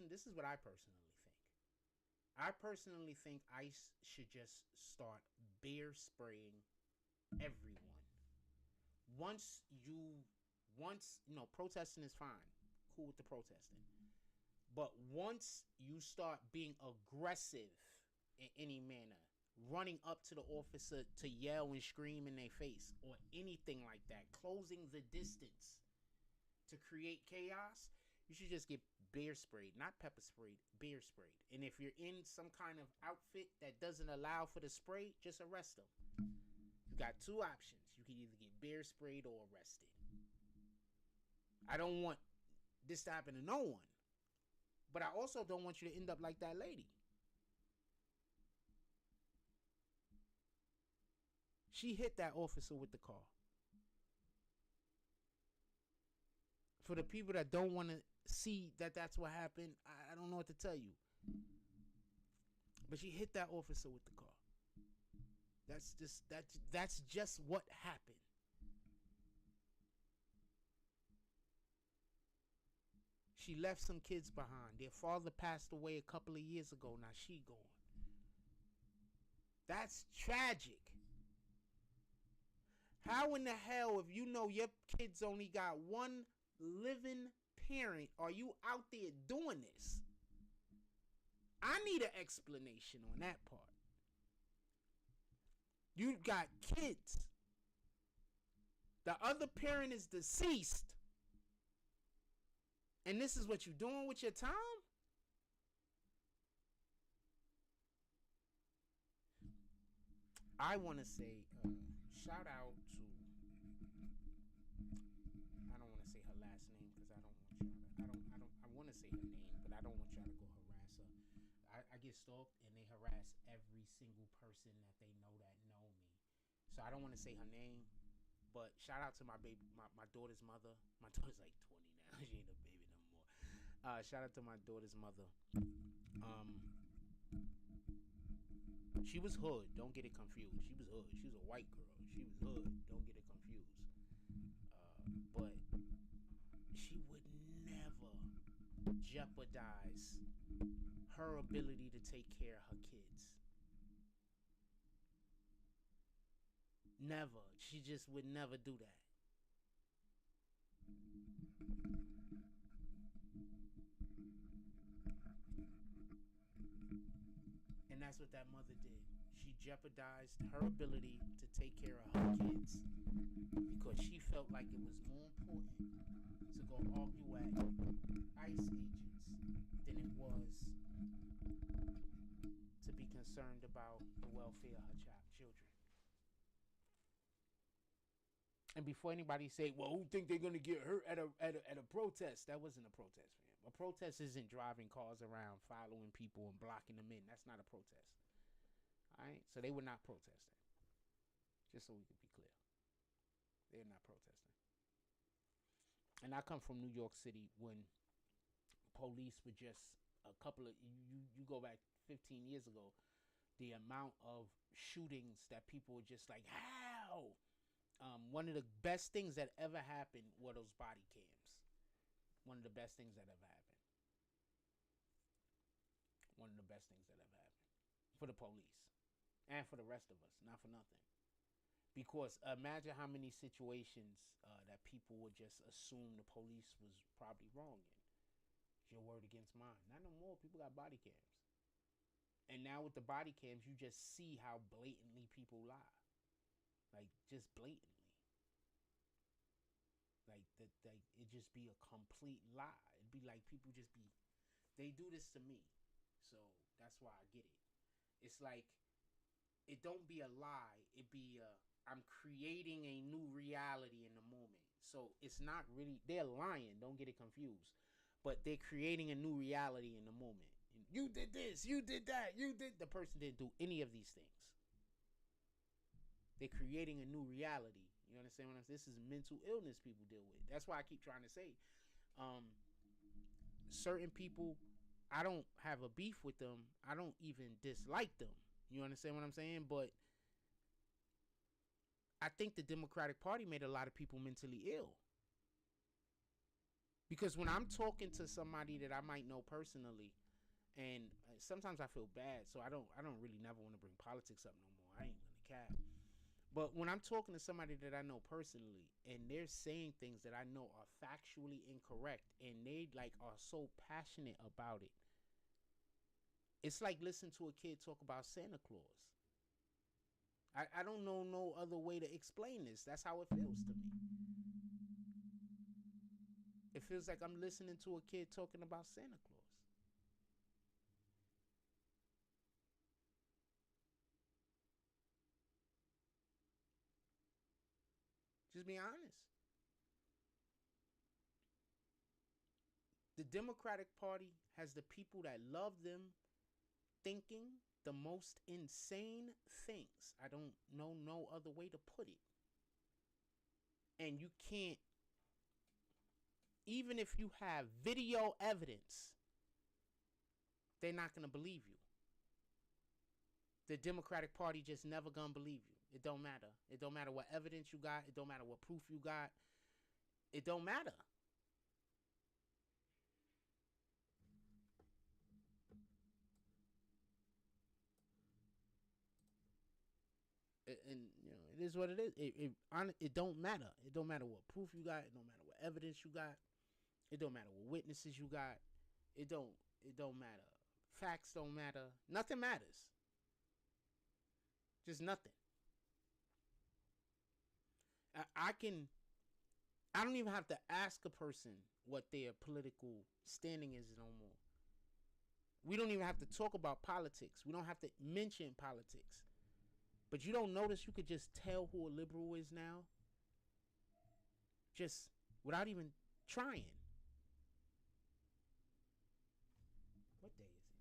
this is what I personally think. I personally think ICE should just start bear spraying everyone. Once protesting is fine. Cool with the protesting. But once you start being aggressive in any manner, running up to the officer to yell and scream in their face or anything like that, closing the distance to create chaos, you should just get bear sprayed, not pepper sprayed, bear sprayed. And if you're in some kind of outfit that doesn't allow for the spray, just arrest them. You got two options. You can either get bear sprayed or arrested. I don't want this to happen to no one. But I also don't want you to end up like that lady. She hit that officer with the car. For the people that don't want to see that that's what happened, I don't know what to tell you. But she hit that officer with the car. That's just what happened. She left some kids behind. Their father passed away a couple of years ago. Now she gone. That's tragic. How in the hell, if you know your kids only got one living parent, are you out there doing this? I need an explanation on that part. You got kids. The other parent is deceased. And this is what you're doing with your time? I want to say shout out to, I don't want to say her last name because I want to say her name, but I don't want y'all to go harass her. I get stalked and they harass every single person that they know that know me. So I don't want to say her name, but shout out to my daughter's mother. My daughter's like 20 now. She ain't a baby no more. Shout out to my daughter's mother. She was hood. Don't get it confused. She was hood. She was a white girl. She was hood. Don't get it confused. But she would never jeopardize her ability to take care of her kids. Never. She just would never do that. And that's what that mother did. She jeopardized her ability to take care of her kids because she felt like it was more important to go argue at ICE agents than it was to be concerned about the welfare of her children. And before anybody say, well, who think they're gonna get hurt at a protest? That wasn't a protest, fam. A protest isn't driving cars around, following people and blocking them in. That's not a protest. Alright? So they were not protesting. Just so we could be clear. They're not protesting. And I come from New York City when police were just a couple of you go back 15 years ago, the amount of shootings that people were just like, how? One of the best things that ever happened were those body cams. One of the best things that ever happened. One of the best things that ever happened. For the police. And for the rest of us. Not for nothing. Because imagine how many situations that people would just assume the police was probably wrong in. It's your word against mine. Not no more. People got body cams. And now with the body cams, you just see how blatantly people lie. Like, just blatantly. that it just be a complete lie. It'd be like people just be, they do this to me, so that's why I get it. It's like it don't be a lie. It be I'm creating a new reality in the moment. So it's not really, they're lying. Don't get it confused. But they're creating a new reality in the moment. You did this. You did that. You did. The person didn't do any of these things. They're creating a new reality. You understand what I'm saying? This is mental illness people deal with. That's why I keep trying to say, certain people, I don't have a beef with them. I don't even dislike them. You understand what I'm saying? But I think the Democratic Party made a lot of people mentally ill. Because when I'm talking to somebody that I might know personally, and sometimes I feel bad, so I don't really never want to bring politics up no more. I ain't gonna cap. But when I'm talking to somebody that I know personally, and they're saying things that I know are factually incorrect, and they like are so passionate about it, it's like listening to a kid talk about Santa Claus. I don't know no other way to explain this. That's how it feels to me. It feels like I'm listening to a kid talking about Santa Claus. Just be honest. The Democratic Party has the people that love them thinking the most insane things. I don't know no other way to put it. And you can't, even if you have video evidence, they're not going to believe you. The Democratic Party just never going to believe you. It don't matter. It don't matter what evidence you got. It don't matter what proof you got. It don't matter. And you know, it is what it is. It don't matter. It don't matter what proof you got. It don't matter what evidence you got. It don't matter what witnesses you got. It don't matter. Facts don't matter. Nothing matters. Just nothing. I don't even have to ask a person what their political standing is no more. We don't even have to talk about politics. We don't have to mention politics. But you don't notice you could just tell who a liberal is now? Just without even trying. What day is it?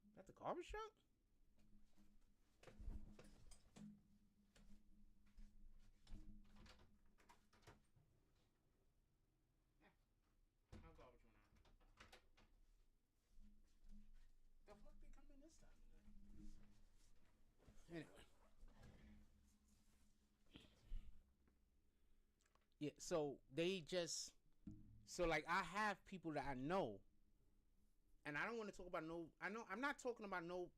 Is that the garbage truck? How garbage went out? The fuck they come in this time? Anyway. Yeah, so they just, so like I have people that I know, and I don't want to talk about no, I'm not talking about no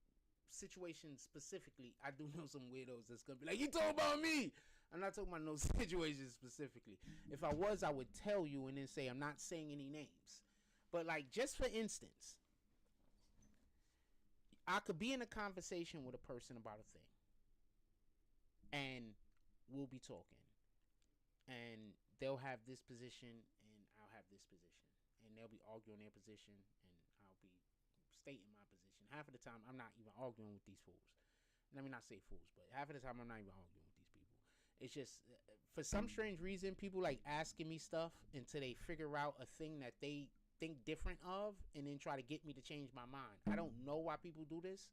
situation specifically. I do know some weirdos that's gonna be like, you talking about me. I'm not talking about no situation specifically. If I was, I would tell you and then say I'm not saying any names. But like, just for instance, I could be in a conversation with a person about a thing, and we'll be talking, and they'll have this position and I'll have this position, and they'll be arguing their position and I'll be stating my position. Half of the time I'm not even arguing with these fools. Let me not say fools, but half of the time I'm not even arguing with these people. It's just for some strange reason people like asking me stuff until they figure out a thing that they think different of and then try to get me to change my mind. I don't know why people do this,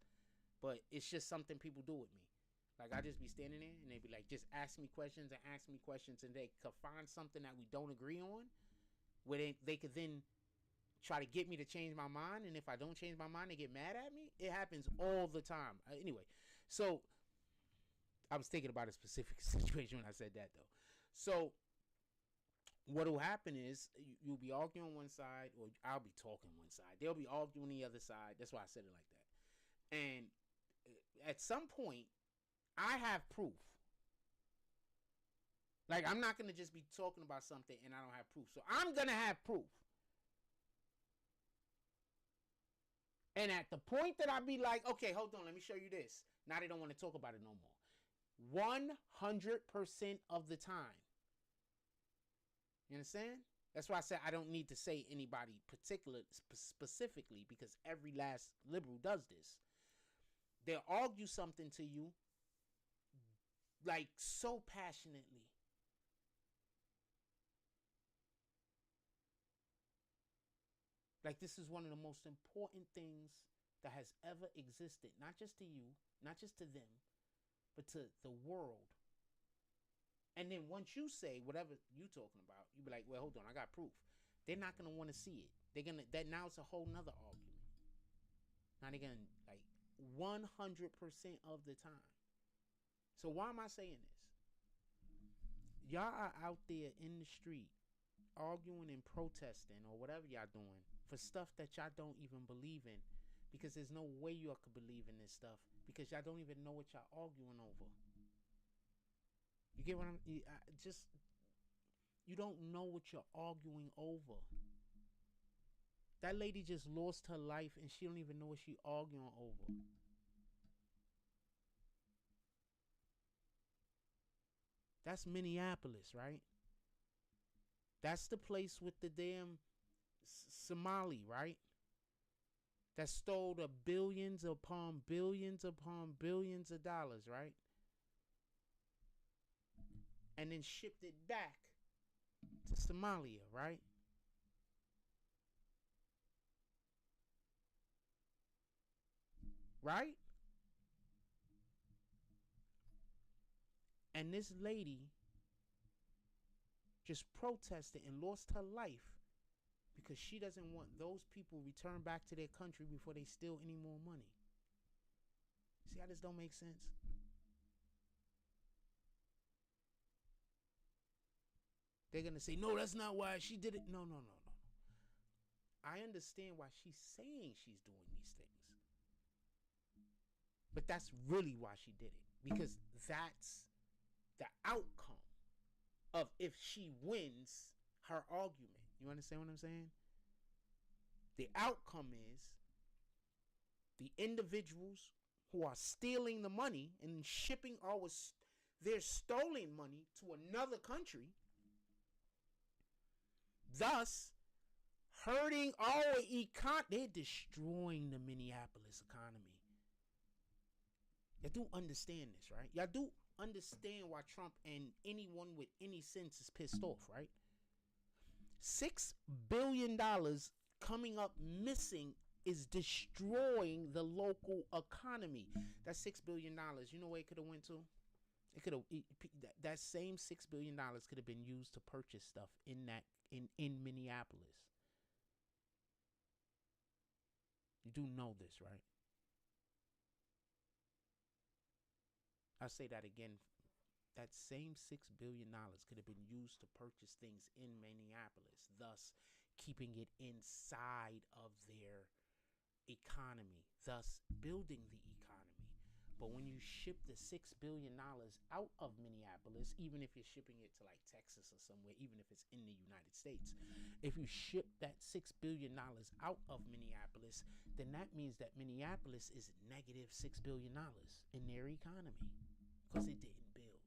but it's just something people do with me. Like, I just be standing there and they be like, just ask me questions and ask me questions, and they could find something that we don't agree on where they could then try to get me to change my mind. And if I don't change my mind, they get mad at me. It happens all the time. Anyway, so I was thinking about a specific situation when I said that, though. So what will happen is you'll be arguing on one side, or I'll be talking one side. They'll be arguing the other side. That's why I said it like that. And at some point, I have proof. Like, I'm not going to just be talking about something and I don't have proof. So I'm going to have proof. And at the point that I be like, okay, hold on, let me show you this. Now they don't want to talk about it no more. 100% of the time. You understand? That's why I said I don't need to say anybody specifically, because every last liberal does this. They'll argue something to you like so passionately. Like this is one of the most important things that has ever existed, not just to you, not just to them, but to the world. And then once you say whatever you talking about, you be like, well, hold on, I got proof. They're not gonna want to see it. They're gonna that now it's a whole nother argument. Now they're gonna like 100% of the time. So why am I saying this? Y'all are out there in the street arguing and protesting or whatever y'all doing for stuff that y'all don't even believe in, because there's no way y'all could believe in this stuff because y'all don't even know what y'all arguing over. You get what I'm you don't know what you're arguing over. That lady just lost her life and she don't even know what she arguing over. That's Minneapolis, right? That's the place with the damn Somali, right? That stole the billions upon billions upon billions of dollars, right? And then shipped it back to Somalia, right? Right? And this lady just protested and lost her life because she doesn't want those people returned back to their country before they steal any more money. See how this don't make sense? They're going to say, no, that's not why she did it. No. I understand why she's saying she's doing these things. But that's really why she did it. Because that's the outcome of if she wins her argument. You understand what I'm saying? The outcome is the individuals who are stealing the money and shipping their stolen money to another country, thus hurting our economy. They're destroying the Minneapolis economy. Y'all do understand this, right? Y'all do understand why Trump and anyone with any sense is pissed off, right? $6 billion coming up missing is destroying the local economy. That's $6 billion. You know where it could have went to? It could have that same $6 billion could have been used to purchase stuff in Minneapolis. You do know this, right? I'll say that again. That same $6 billion could have been used to purchase things in Minneapolis, thus keeping it inside of their economy, thus building the economy. But when you ship the $6 billion out of Minneapolis, even if you're shipping it to like Texas or somewhere, even if it's in the United States, if you ship that $6 billion out of Minneapolis, then that means that Minneapolis is negative $6 billion in their economy because it didn't build.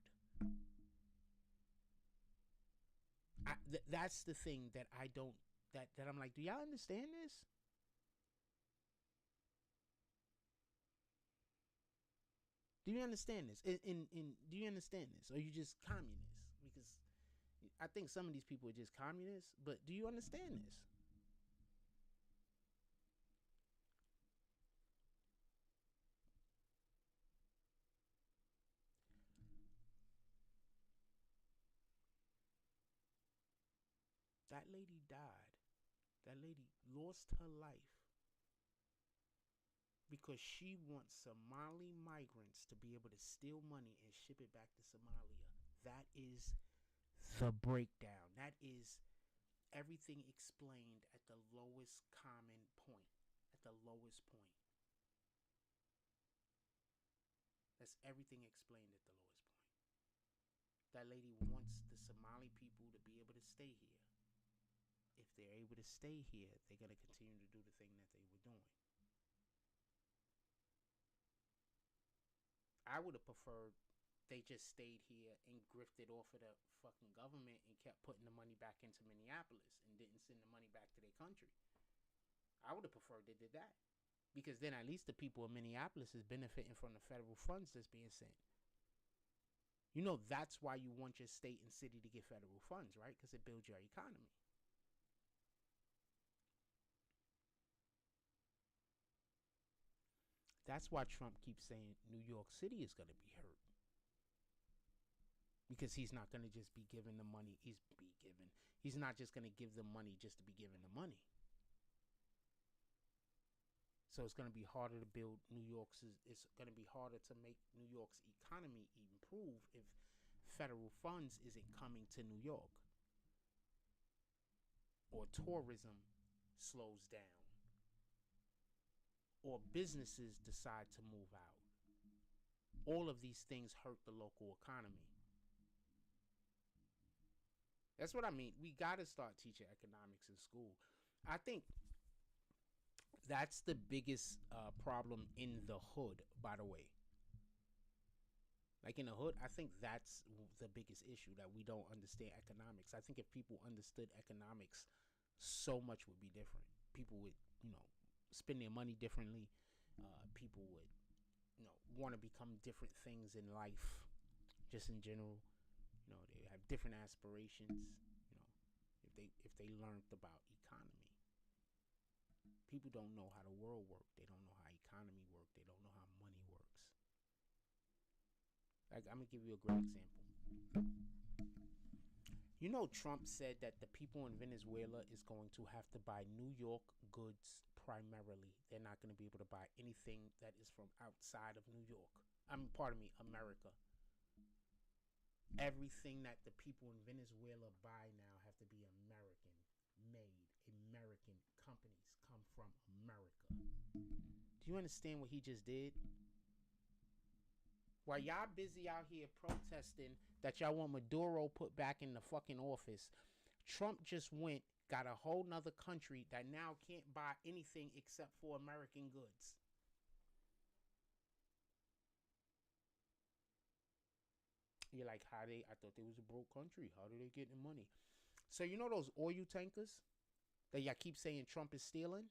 That's the thing that I don't, that I'm like, do y'all understand this? Do you understand this? Do you understand this? Or are you just communists? Because I think some of these people are just communists, but do you understand this? That lady died. That lady lost her life because she wants Somali migrants to be able to steal money and ship it back to Somalia. That is the breakdown. That is everything explained at the lowest common point. At the lowest point. That's everything explained at the lowest point. That lady wants the Somali people to be able to stay here. If they're able to stay here, they're going to continue to do the thing that they were doing. I would have preferred they just stayed here and grifted off of the fucking government and kept putting the money back into Minneapolis and didn't send the money back to their country. I would have preferred they did that, because then at least the people of Minneapolis is benefiting from the federal funds that's being sent. You know, that's why you want your state and city to get federal funds, right? Because it builds your economy. That's why Trump keeps saying New York City is going to be hurt. Because he's not going to just be giving the money. He's not just going to give the money just to be giving the money. So it's going to be harder to build New York's. It's going to be harder to make New York's economy improve if federal funds isn't coming to New York, or tourism slows down, or businesses decide to move out. All of these things hurt the local economy. That's what I mean. We got to start teaching economics in school. I think that's the biggest problem in the hood, by the way. Like in the hood, I think that's the biggest issue, that we don't understand economics. I think if people understood economics, so much would be different. People would, spend their money differently. People would, want to become different things in life, just in general. They have different aspirations. If they learned about economy. People don't know how the world works. They don't know how economy works. They don't know how money works. Like, I'm gonna give you a great example. Trump said that the people in Venezuela is going to have to buy New York goods primarily. They're not going to be able to buy anything that is from outside of New York. America. Everything that the people in Venezuela buy now have to be American made. American companies come from America. Do you understand what he just did? While y'all busy out here protesting that y'all want Maduro put back in the fucking office, Trump just got a whole nother country that now can't buy anything except for American goods. You're like, I thought they was a broke country. How do they get the money? So those oil tankers that y'all keep saying Trump is stealing?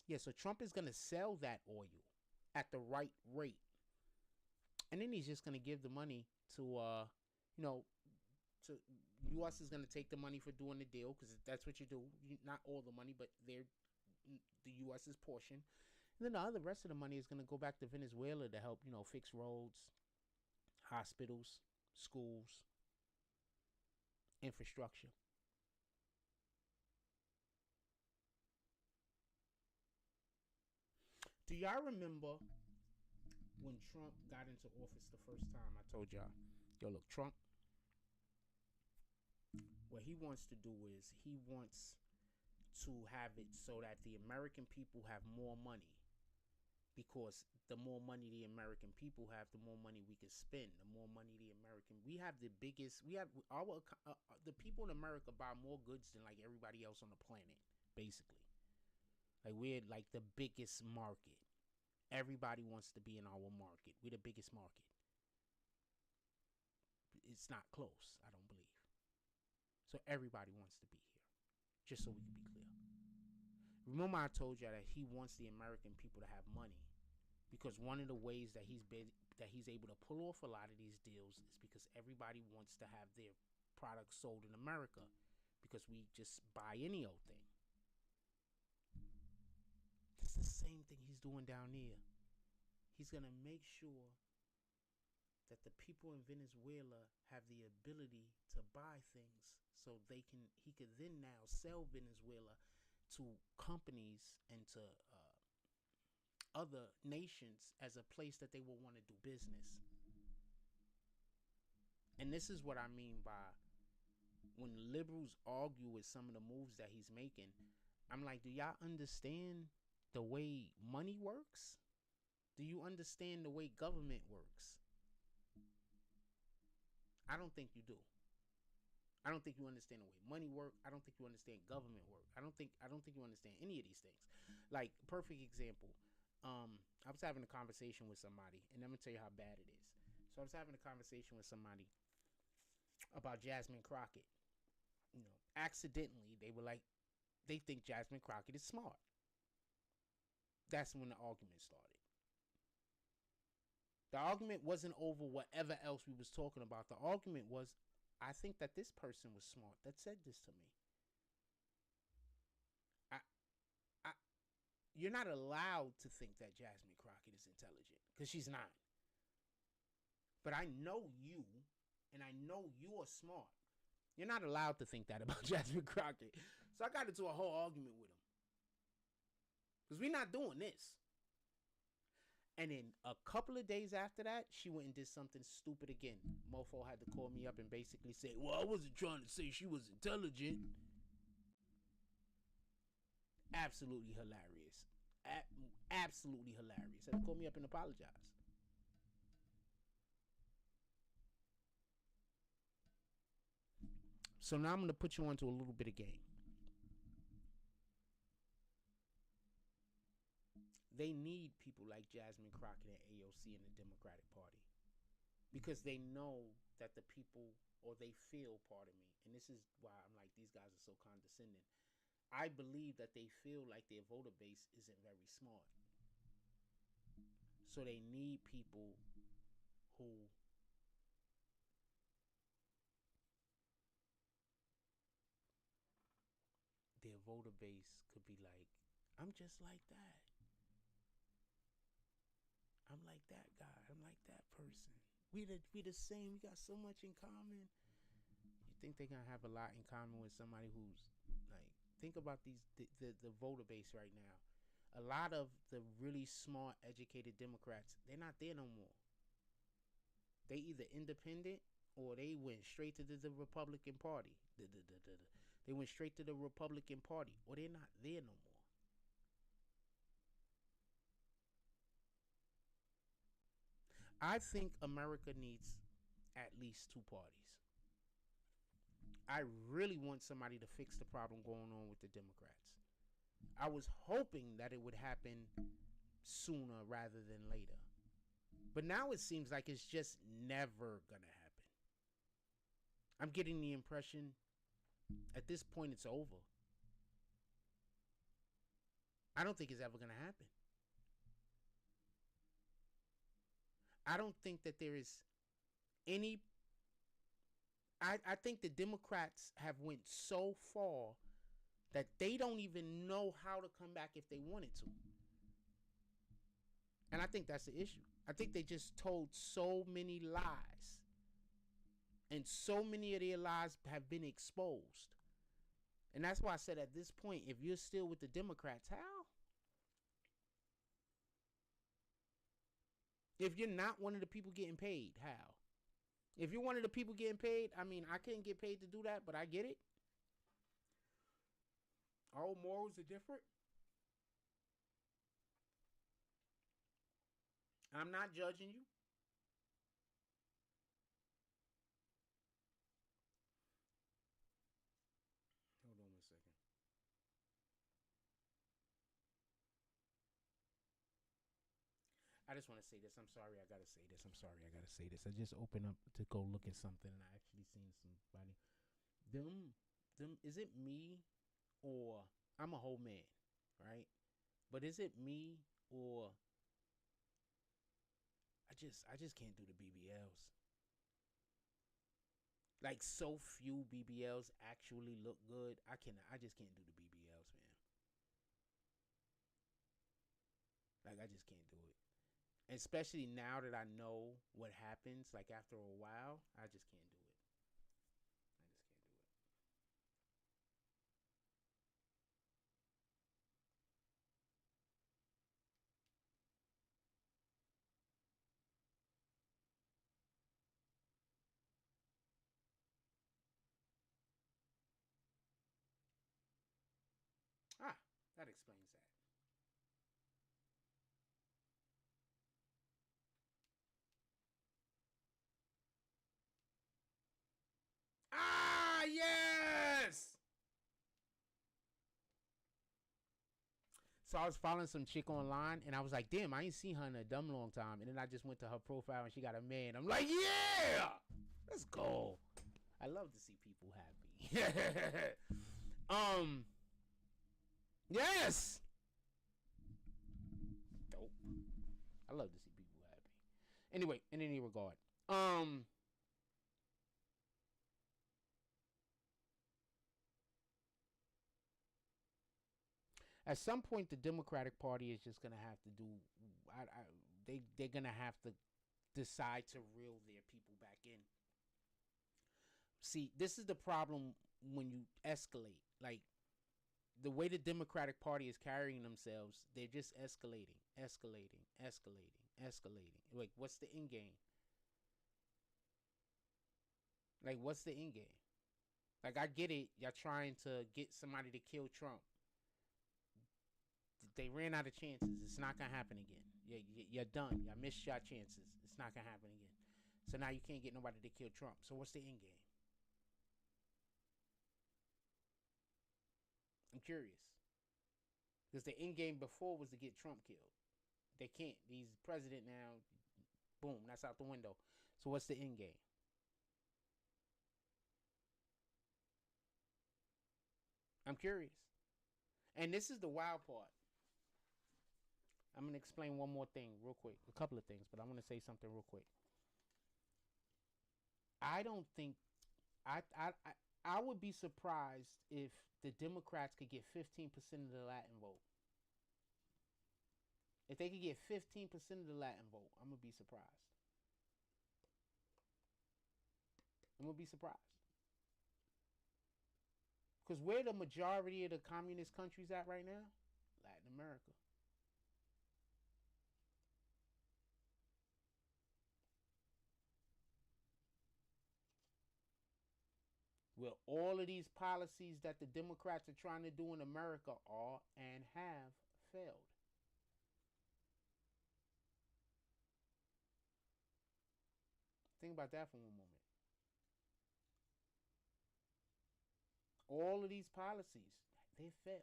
Yeah, so Trump is going to sell that oil at the right rate. And then he's just going to give the money to U.S. is going to take the money for doing the deal, because that's what you do. Not all the money, but the U.S.'s portion. And then the rest of the money is going to go back to Venezuela to help, fix roads, hospitals, schools, infrastructure. Do y'all remember when Trump got into office the first time? I told y'all, look, Trump, what he wants to do is he wants to have it so that the American people have more money, because the more money the American people have, the more money we can spend. The more money the people in America buy more goods than like everybody else on the planet, basically. Like, we're like the biggest market. Everybody wants to be in our market. We're the biggest market. It's not close, I don't believe. So everybody wants to be here, just so we can be clear. Remember I told you that he wants the American people to have money, because one of the ways that he's able to pull off a lot of these deals is because everybody wants to have their products sold in America, because we just buy any old thing. It's the same thing he's doing down there. He's going to make sure that the people in Venezuela have the ability to buy things, so he could then now sell Venezuela to companies and to other nations as a place that they will want to do business. And this is what I mean by, when liberals argue with some of the moves that he's making, I'm like, do y'all understand the way money works? Do you understand the way government works? I don't think you do. I don't think you understand the way money works. I don't think you understand government work. I don't think you understand any of these things. Like, perfect example. I was having a conversation with somebody, and I'm gonna tell you how bad it is. So I was having a conversation with somebody about Jasmine Crockett. You know, accidentally they were like, they think Jasmine Crockett is smart. That's when the argument started. The argument wasn't over whatever else we was talking about. The argument was, I think that this person was smart that said this to me. You're not allowed to think that Jasmine Crockett is intelligent because she's not. But I know you, and I know you are smart. You're not allowed to think that about Jasmine Crockett. So I got into a whole argument with him. Because we're not doing this. And then a couple of days after that, she went and did something stupid again. Mofo had to call me up and basically say, well, I wasn't trying to say she was intelligent. Absolutely hilarious. Absolutely hilarious. Had to call me up and apologize. So now I'm going to put you onto a little bit of game. They need people like Jasmine Crockett and AOC in the Democratic Party because they know that the people, or they feel, pardon me, and this is why I'm like, these guys are so condescending. I believe that they feel like their voter base isn't very smart. So they need people who their voter base could be like, I'm just like that. I'm like that guy. I'm like that person. We the same. We got so much in common. You think they're gonna have a lot in common with somebody who's like? Think about the voter base right now. A lot of the really smart, educated Democrats, they're not there no more. They either independent or they went straight to the Republican Party. They went straight to the Republican Party, or they're not there no more. I think America needs at least two parties. I really want somebody to fix the problem going on with the Democrats. I was hoping that it would happen sooner rather than later. But now it seems like it's just never going to happen. I'm getting the impression at this point it's over. I don't think it's ever going to happen. I don't think that there is any. I think the Democrats have went so far that they don't even know how to come back if they wanted to. And I think that's the issue. I think they just told so many lies. And so many of their lies have been exposed. And that's why I said at this point, if you're still with the Democrats, how? If you're not one of the people getting paid, how? If you're one of the people getting paid, I mean, I couldn't get paid to do that, but I get it. Our morals are different. I'm not judging you. Hold on a second. I just want to say this. I'm sorry. I gotta say this. I'm sorry. I gotta say this. I just opened up to go look at something, and I actually seen somebody. Them. Is it me, or I'm a whole man, right? But is it me, or I just can't do the BBLs. Like, so few BBLs actually look good. I just can't do the BBLs, man. Like, I just can't do it. Especially now that I know what happens, like after a while, I just can't do it. I just can't do it. Ah, that explains that. Ah, yes! So I was following some chick online, and I was like, damn, I ain't seen her in a dumb long time. And then I just went to her profile, and she got a man. I'm like, yeah, let's go. I love to see people happy. Yes. Dope. I love to see people happy. Anyway, in any regard, at some point, the Democratic Party is just gonna have to do. They're gonna have to decide to reel their people back in. See, this is the problem when you escalate. Like the way the Democratic Party is carrying themselves, they're just escalating, escalating, escalating, escalating. Like, what's the end game? Like, what's the end game? Like, I get it. Y'all trying to get somebody to kill Trump. They ran out of chances. It's not gonna happen again. You're done. Y'all missed your chances. It's not gonna happen again. So now you can't get nobody to kill Trump. So what's the end game? I'm curious. Because the end game before was to get Trump killed. They can't. He's president now. Boom, that's out the window. So what's the end game? I'm curious. And this is the wild part. I'm going to explain one more thing real quick. A couple of things, but I want to say something real quick. I don't think I would be surprised if the Democrats could get 15% of the Latin vote. If they could get 15% of the Latin vote, I'm going to be surprised. I'm going to be surprised. Because where the majority of the communist countries at right now? Latin America. Where all of these policies that the Democrats are trying to do in America are and have failed. Think about that for one moment. All of these policies, they failed.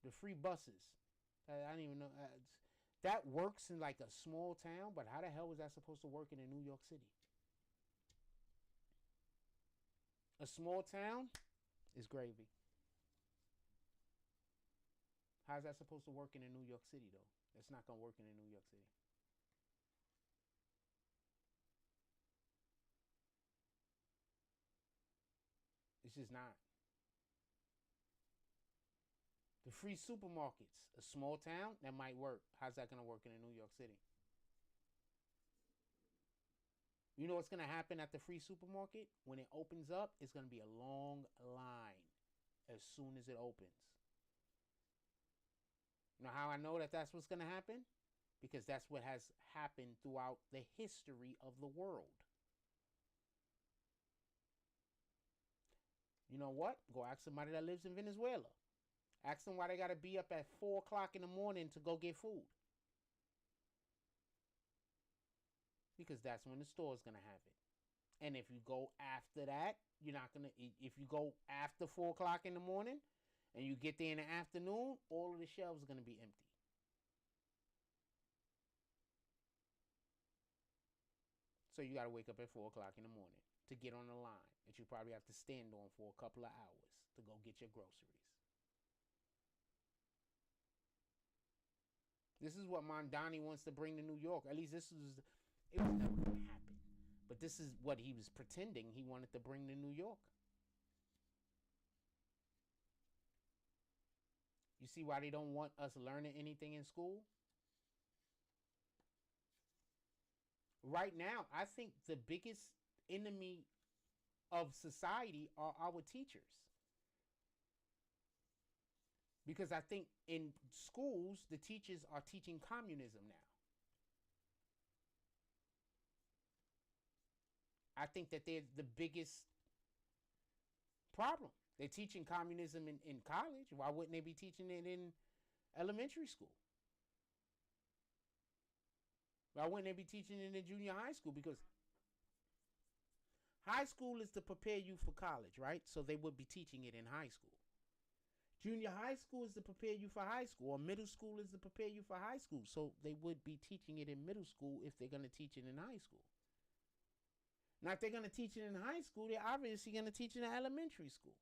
The free buses. I don't even know. That works in like a small town, but how the hell was that supposed to work in New York City? A small town is gravy. How's that supposed to work in New York City, though? It's not going to work in New York City. It's just not. The free supermarkets, a small town, that might work. How's that going to work in New York City? You know what's going to happen at the free supermarket? When it opens up, it's going to be a long line as soon as it opens. You know how I know that that's what's going to happen? Because that's what has happened throughout the history of the world. You know what? Go ask somebody that lives in Venezuela. Ask them why they got to be up at 4 o'clock in the morning to go get food. Because that's when the store's going to have it. And if you go after that, you're not going to... If you go after 4 o'clock in the morning and you get there in the afternoon, all of the shelves are going to be empty. So you got to wake up at 4 o'clock in the morning to get on the line that you probably have to stand on for a couple of hours to go get your groceries. This is what Mondani wants to bring to New York. At least this is... It was never going to happen. But this is what he was pretending he wanted to bring to New York. You see why they don't want us learning anything in school? Right now, I think the biggest enemy of society are our teachers. Because I think in schools, the teachers are teaching communism now. I think that they're the biggest problem. They're teaching communism in college. Why wouldn't they be teaching it in elementary school? Why wouldn't they be teaching it in junior high school? Because high school is to prepare you for college, right? So they would be teaching it in high school. Junior high school is to prepare you for high school, or middle school is to prepare you for high school. So they would be teaching it in middle school if they're going to teach it in high school. Now, if they're going to teach it in high school, they're obviously going to teach it in elementary school.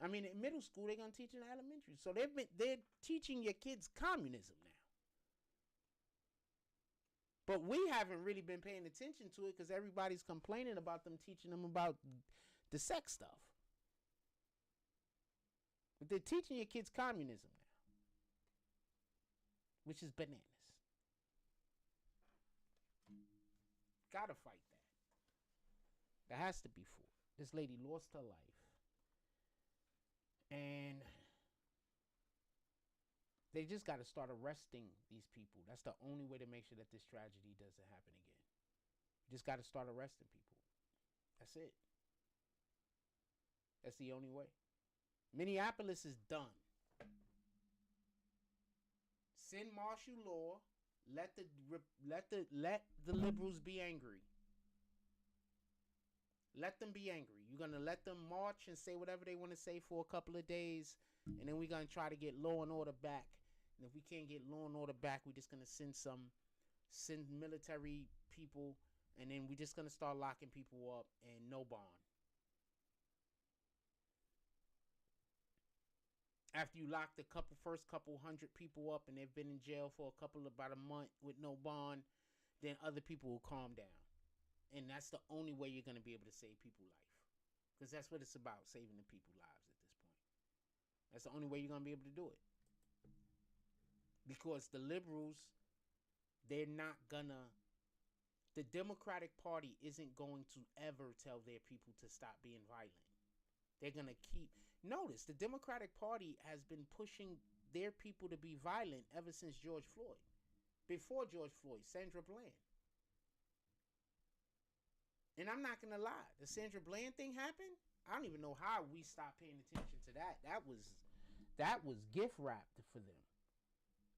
I mean, in middle school, they're going to teach it in elementary. So they're teaching your kids communism now. But we haven't really been paying attention to it because everybody's complaining about them teaching them about the sex stuff. But they're teaching your kids communism now, which is bananas. Gotta fight that. That has to be fought. This lady lost her life. And they just got to start arresting these people. That's the only way to make sure that this tragedy doesn't happen again. Just got to start arresting people. That's it. That's the only way. Minneapolis is done. Send martial law. Let the liberals be angry. Let them be angry. You're going to let them march and say whatever they want to say for a couple of days. And then we're going to try to get law and order back. And if we can't get law and order back, we're just going to send military people. And then we're just going to start locking people up and no bond. After you lock the first couple hundred people up and they've been in jail for about a month with no bond, then other people will calm down. And that's the only way you're going to be able to save people's life. Because that's what it's about, saving the people's lives at this point. That's the only way you're going to be able to do it. Because the liberals, they're not going to... The Democratic Party isn't going to ever tell their people to stop being violent. They're going to keep... Notice, the Democratic Party has been pushing their people to be violent ever since George Floyd. Before George Floyd, Sandra Bland. And I'm not going to lie. The Sandra Bland thing happened. I don't even know how we stopped paying attention to that. That was gift wrapped for them.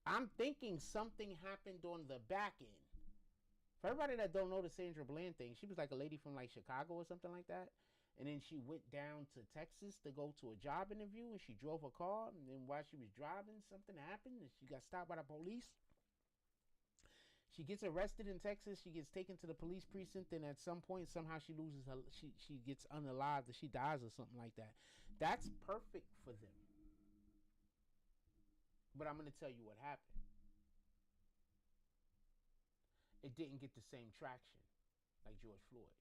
I'm thinking something happened on the back end. For everybody that don't know the Sandra Bland thing, she was like a lady from like Chicago or something like that. And then she went down to Texas to go to a job interview, and she drove her car. And then while she was driving, something happened, and she got stopped by the police. She gets arrested in Texas. She gets taken to the police precinct, and at some point, somehow she loses her. She gets unalived, or she dies, or something like that. That's perfect for them. But I'm going to tell you what happened. It didn't get the same traction like George Floyd.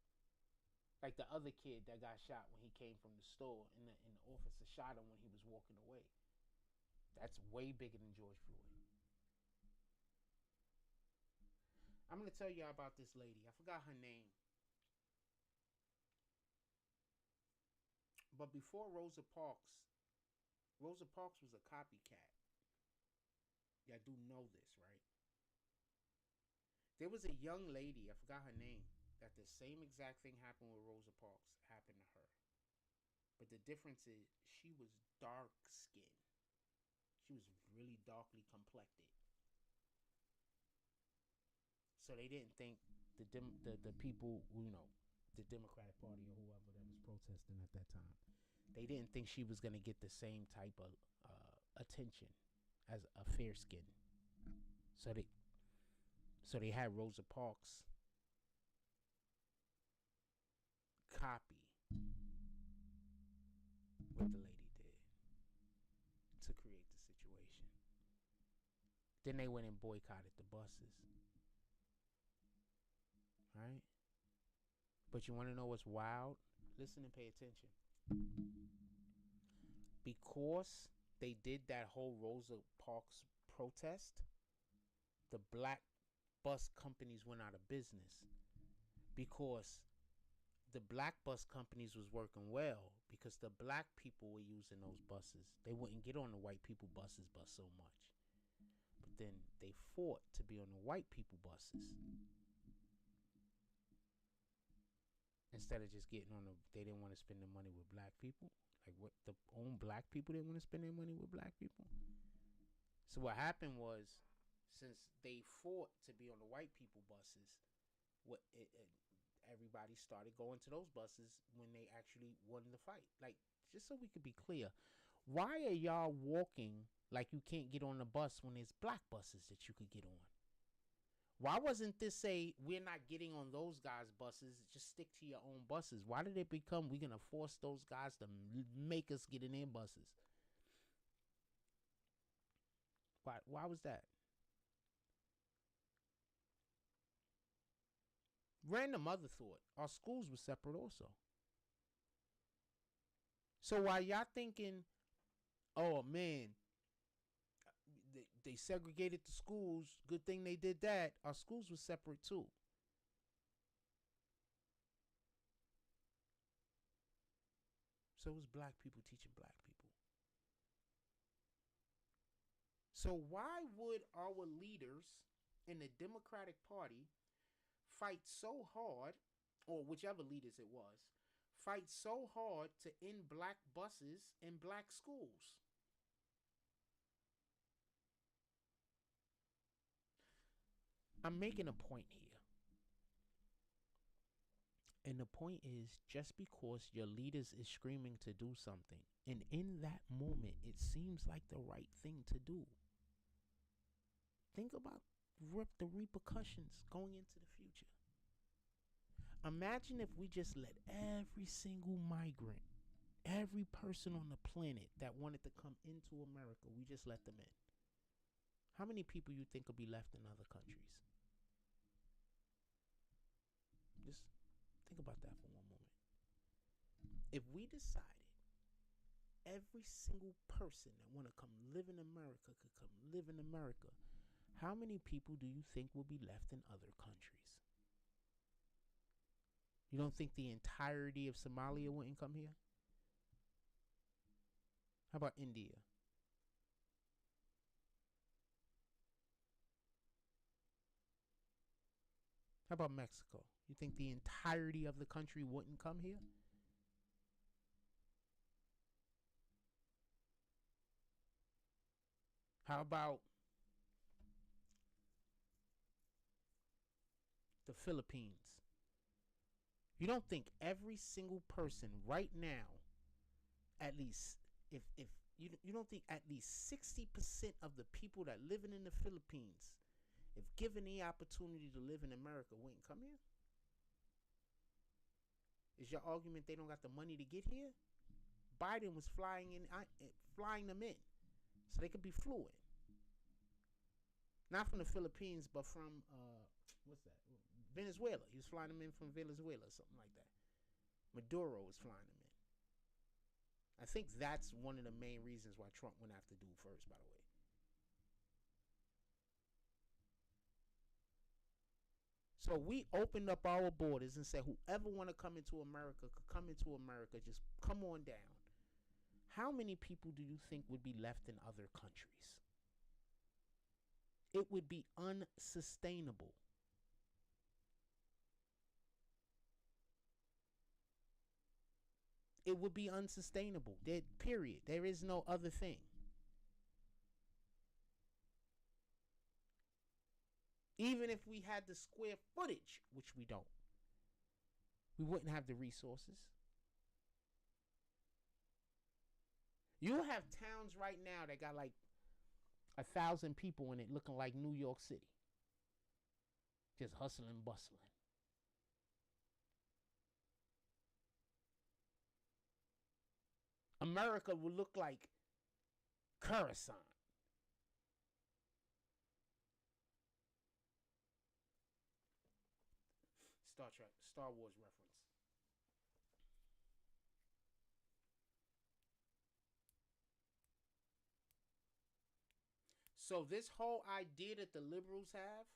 Like the other kid that got shot when he came from the store, and the officer shot him when he was walking away. That's way bigger than George Floyd. I'm going to tell y'all about this lady. I forgot her name. But before Rosa Parks was a copycat. Y'all do know this, right? There was a young lady, I forgot her name, that the same exact thing happened with Rosa Parks happened to her. But the difference is she was dark skinned. She was really darkly complected. So they didn't think the people, the Democratic Party or whoever that was protesting at that time, they didn't think she was going to get the same type of attention as a fair skin. So they had Rosa Parks copy what the lady did to create the situation. Then they went and boycotted the buses. Right? But you want to know what's wild? Listen and pay attention. Because they did that whole Rosa Parks protest, the black bus companies went out of business. Because the black bus companies was working well, because the black people were using those buses. They wouldn't get on the white people buses so much. But then they fought to be on the white people buses. Instead of just getting on they didn't want to spend their money with black people. Like what the own black people didn't want to spend their money with black people. So what happened was, since they fought to be on the white people buses, everybody started going to those buses when they actually won the fight. Like, just so we could be clear, Why are y'all walking like you can't get on the bus when there's black buses that you could get on? Why wasn't this say we're not getting on those guys' buses, just stick to your own buses? Why did it become we're gonna force those guys to make us get in their buses? Why was that? Random other thought. Our schools were separate also. So while y'all thinking, oh man, they segregated the schools, good thing they did that, our schools were separate too. So it was black people teaching black people. So why would our leaders in the Democratic Party fight so hard, or whichever leaders it was, fight so hard to end black buses in black schools? I'm making a point here. And the point is, just because your leaders is screaming to do something, and in that moment it seems like the right thing to do, think about the repercussions going into the future. Imagine if we just let every single migrant, every person on the planet that wanted to come into America, we just let them in. How many people you think will be left in other countries? Just think about that for one moment. If we decided every single person that want to come live in America could come live in America, how many people do you think will be left in other countries? You don't think the entirety of Somalia wouldn't come here? How about India? How about Mexico? You think the entirety of the country wouldn't come here? How about the Philippines? You don't think every single person right now, at least, if you don't think at least 60% of the people that living in the Philippines, if given the opportunity to live in America, wouldn't come here? Is your argument they don't got the money to get here? Biden was flying them in, so they could be fluent. Not from the Philippines, but from what's that? Venezuela. He was flying them in from Venezuela, something like that. Maduro was flying them in. I think that's one of the main reasons why Trump went after dude first, by the way. So we opened up our borders and said whoever want to come into America could come into America. Just come on down. How many people do you think would be left in other countries? It would be unsustainable. It would be unsustainable. Period. There is no other thing. Even if we had the square footage, which we don't, we wouldn't have the resources. You have towns right now that got like 1,000 people in it looking like New York City. Just hustling, bustling. America would look like Coruscant. Star Wars reference. So this whole idea that the liberals have,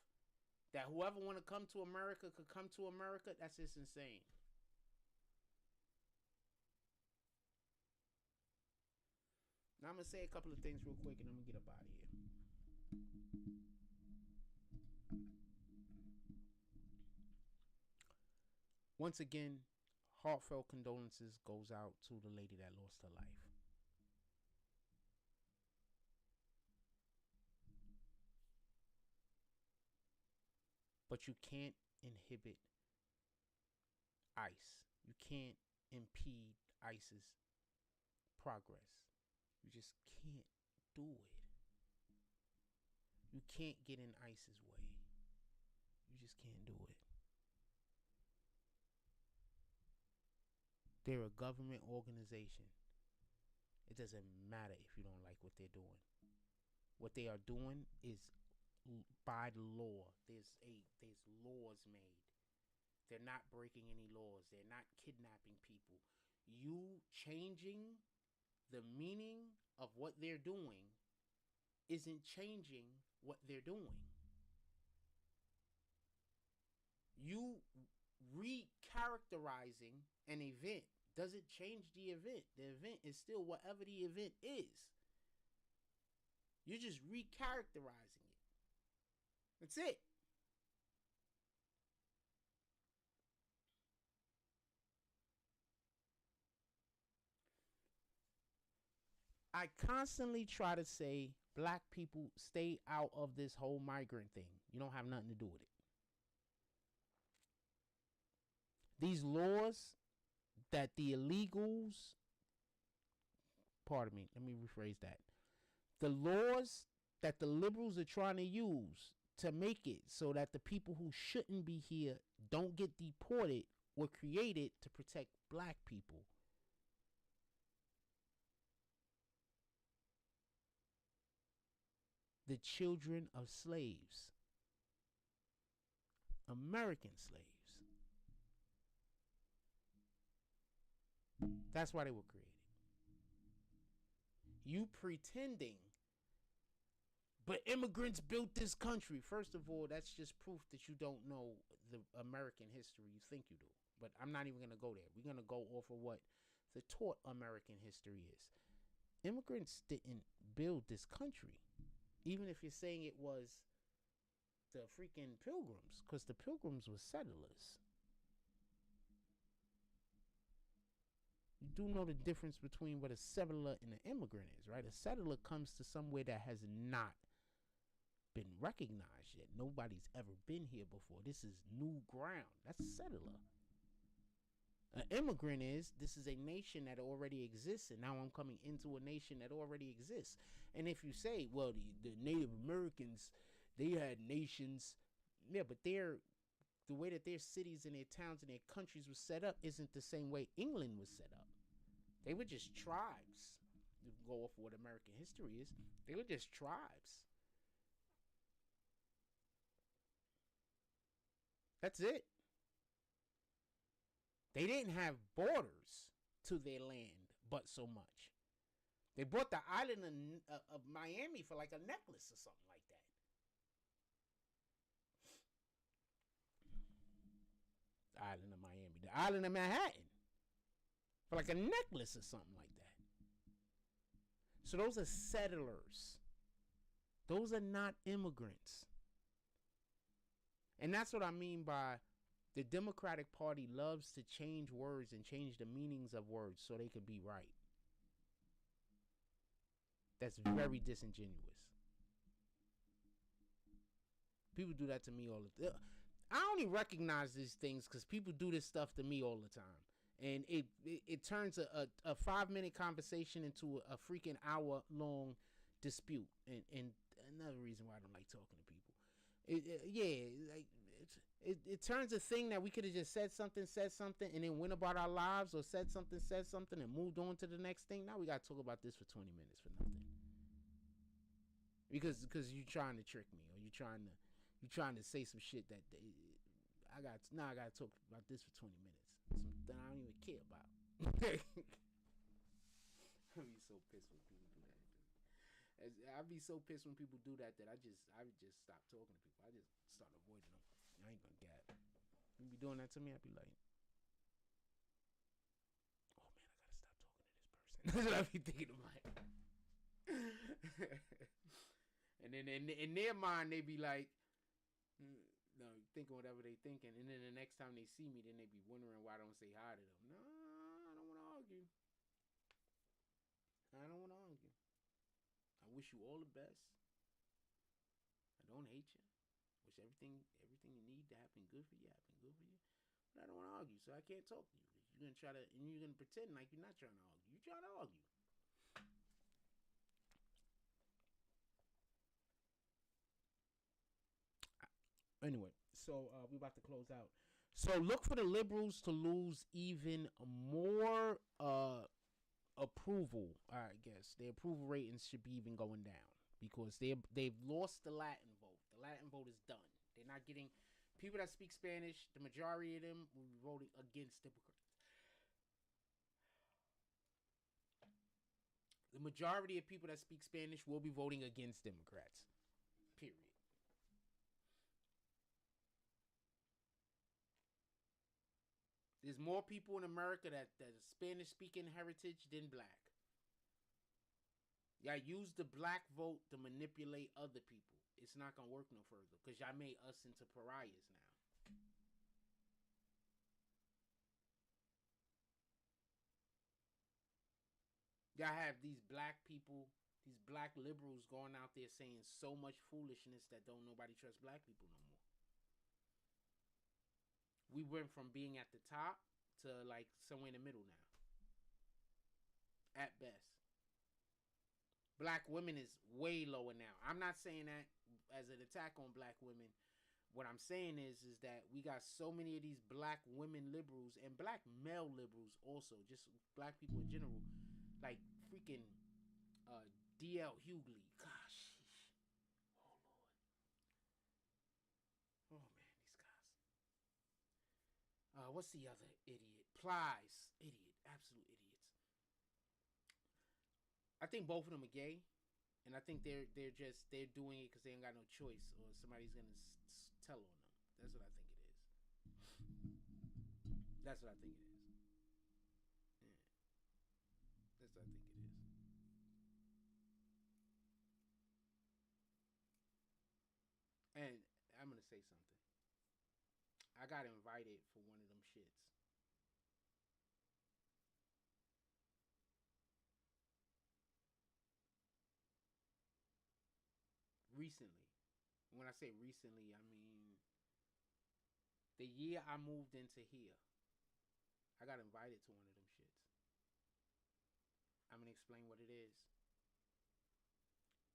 that whoever want to come to America could come to America, that's just insane. Now I'm going to say a couple of things real quick and I'm going to get up out of here. Once again, heartfelt condolences goes out to the lady that lost her life. But you can't inhibit ICE. You can't impede ICE's progress. You just can't do it. You can't get in ICE's way. You just can't do it. They're a government organization. It doesn't matter if you don't like what they're doing. What they are doing is by the law. There's laws made. They're not breaking any laws. They're not kidnapping people. You changing the meaning of what they're doing isn't changing what they're doing. You recharacterizing an event doesn't change the event. The event is still whatever the event is. You're just recharacterizing it. That's it. I constantly try to say, black people, stay out of this whole migrant thing. You don't have nothing to do with it. These laws that the illegals, pardon me, let me rephrase that. The laws that the liberals are trying to use to make it so that the people who shouldn't be here don't get deported were created to protect black people. The children of slaves. American slaves. That's why they were created. You pretending, but immigrants built this country. First of all, that's just proof that you don't know the American history. You think you do. But I'm not even going to go there. We're going to go off of what the taught American history is. Immigrants didn't build this country. Even if you're saying it was the freaking Pilgrims, because the Pilgrims were settlers. You do know the difference between what a settler and an immigrant is, right? A settler comes to somewhere that has not been recognized yet. Nobody's ever been here before. This is new ground. That's a settler. An immigrant this is a nation that already exists, and now I'm coming into a nation that already exists. And if you say, well, the Native Americans, they had nations, yeah, but the way that their cities and their towns and their countries were set up isn't the same way England was set up. They were just tribes. You can go off of what American history is. They were just tribes. That's it. They didn't have borders to their land but so much. They bought the island of Miami for like a necklace or something like that. The island of Miami. The island of Manhattan for like a necklace or something like that. So those are settlers. Those are not immigrants. And that's what I mean by the Democratic Party loves to change words and change the meanings of words so they can be right. That's very disingenuous. People do that to me all the time. I only recognize these things because people do this stuff to me all the time. And it turns a 5-minute conversation into a freaking hour-long dispute. And another reason why I don't like talking to people. It turns a thing that we could have just said something, and then went about our lives, or said something, and moved on to the next thing. Now we got to talk about this for 20 minutes for nothing. Because you trying to trick me, or you trying to say some shit that I got to talk about this for 20 minutes. Something I don't even care about. I'd be so pissed when people do that. I'd be so pissed when people do that I would just stop talking to people. I just start avoiding them. I ain't gonna gab. You be doing that to me, I'd be like, oh man, I gotta stop talking to this person. That's what I be thinking of. Like, and then in their mind, they be like, no, thinking whatever they thinking, and then the next time they see me, then they be wondering why I don't say hi to them. No, I don't want to argue. I don't want to argue. I wish you all the best. I don't hate you. Wish everything you need to happen good for you, happen good for you. But I don't want to argue, so I can't talk to you. You're gonna pretend like you're not trying to argue. You're trying to argue. Anyway, so we about to close out. So look for the liberals to lose even more approval. I guess their approval ratings should be even going down because they've lost the Latin vote. The Latin vote is done. They're not getting people that speak Spanish. The majority of them will be voting against Democrats. The majority of people that speak Spanish will be voting against Democrats. Period. There's more people in America that are Spanish speaking heritage than black. Y'all use the black vote to manipulate other people. It's not gonna work no further because y'all made us into pariahs now. Y'all have these black people, these black liberals going out there saying so much foolishness that don't nobody trust black people no more. We went from being at the top to like somewhere in the middle now. At best. Black women is way lower now. I'm not saying that as an attack on black women. What I'm saying is that we got so many of these black women liberals and black male liberals also, just black people in general, like freaking D.L. Hughley. Gosh. Oh, Lord. Oh, man, these guys. What's the other idiot? Plies. Idiot. Absolute idiots. I think both of them are gay. And I think they're doing it because they ain't got no choice or somebody's going to tell on them. That's what I think it is. That's what I think it is. Yeah. That's what I think it is. And I'm going to say something. I got invited for one of them shits. Recently. When I say recently, I mean the year I moved into here. I got invited to one of them shits. I'm going to explain what it is.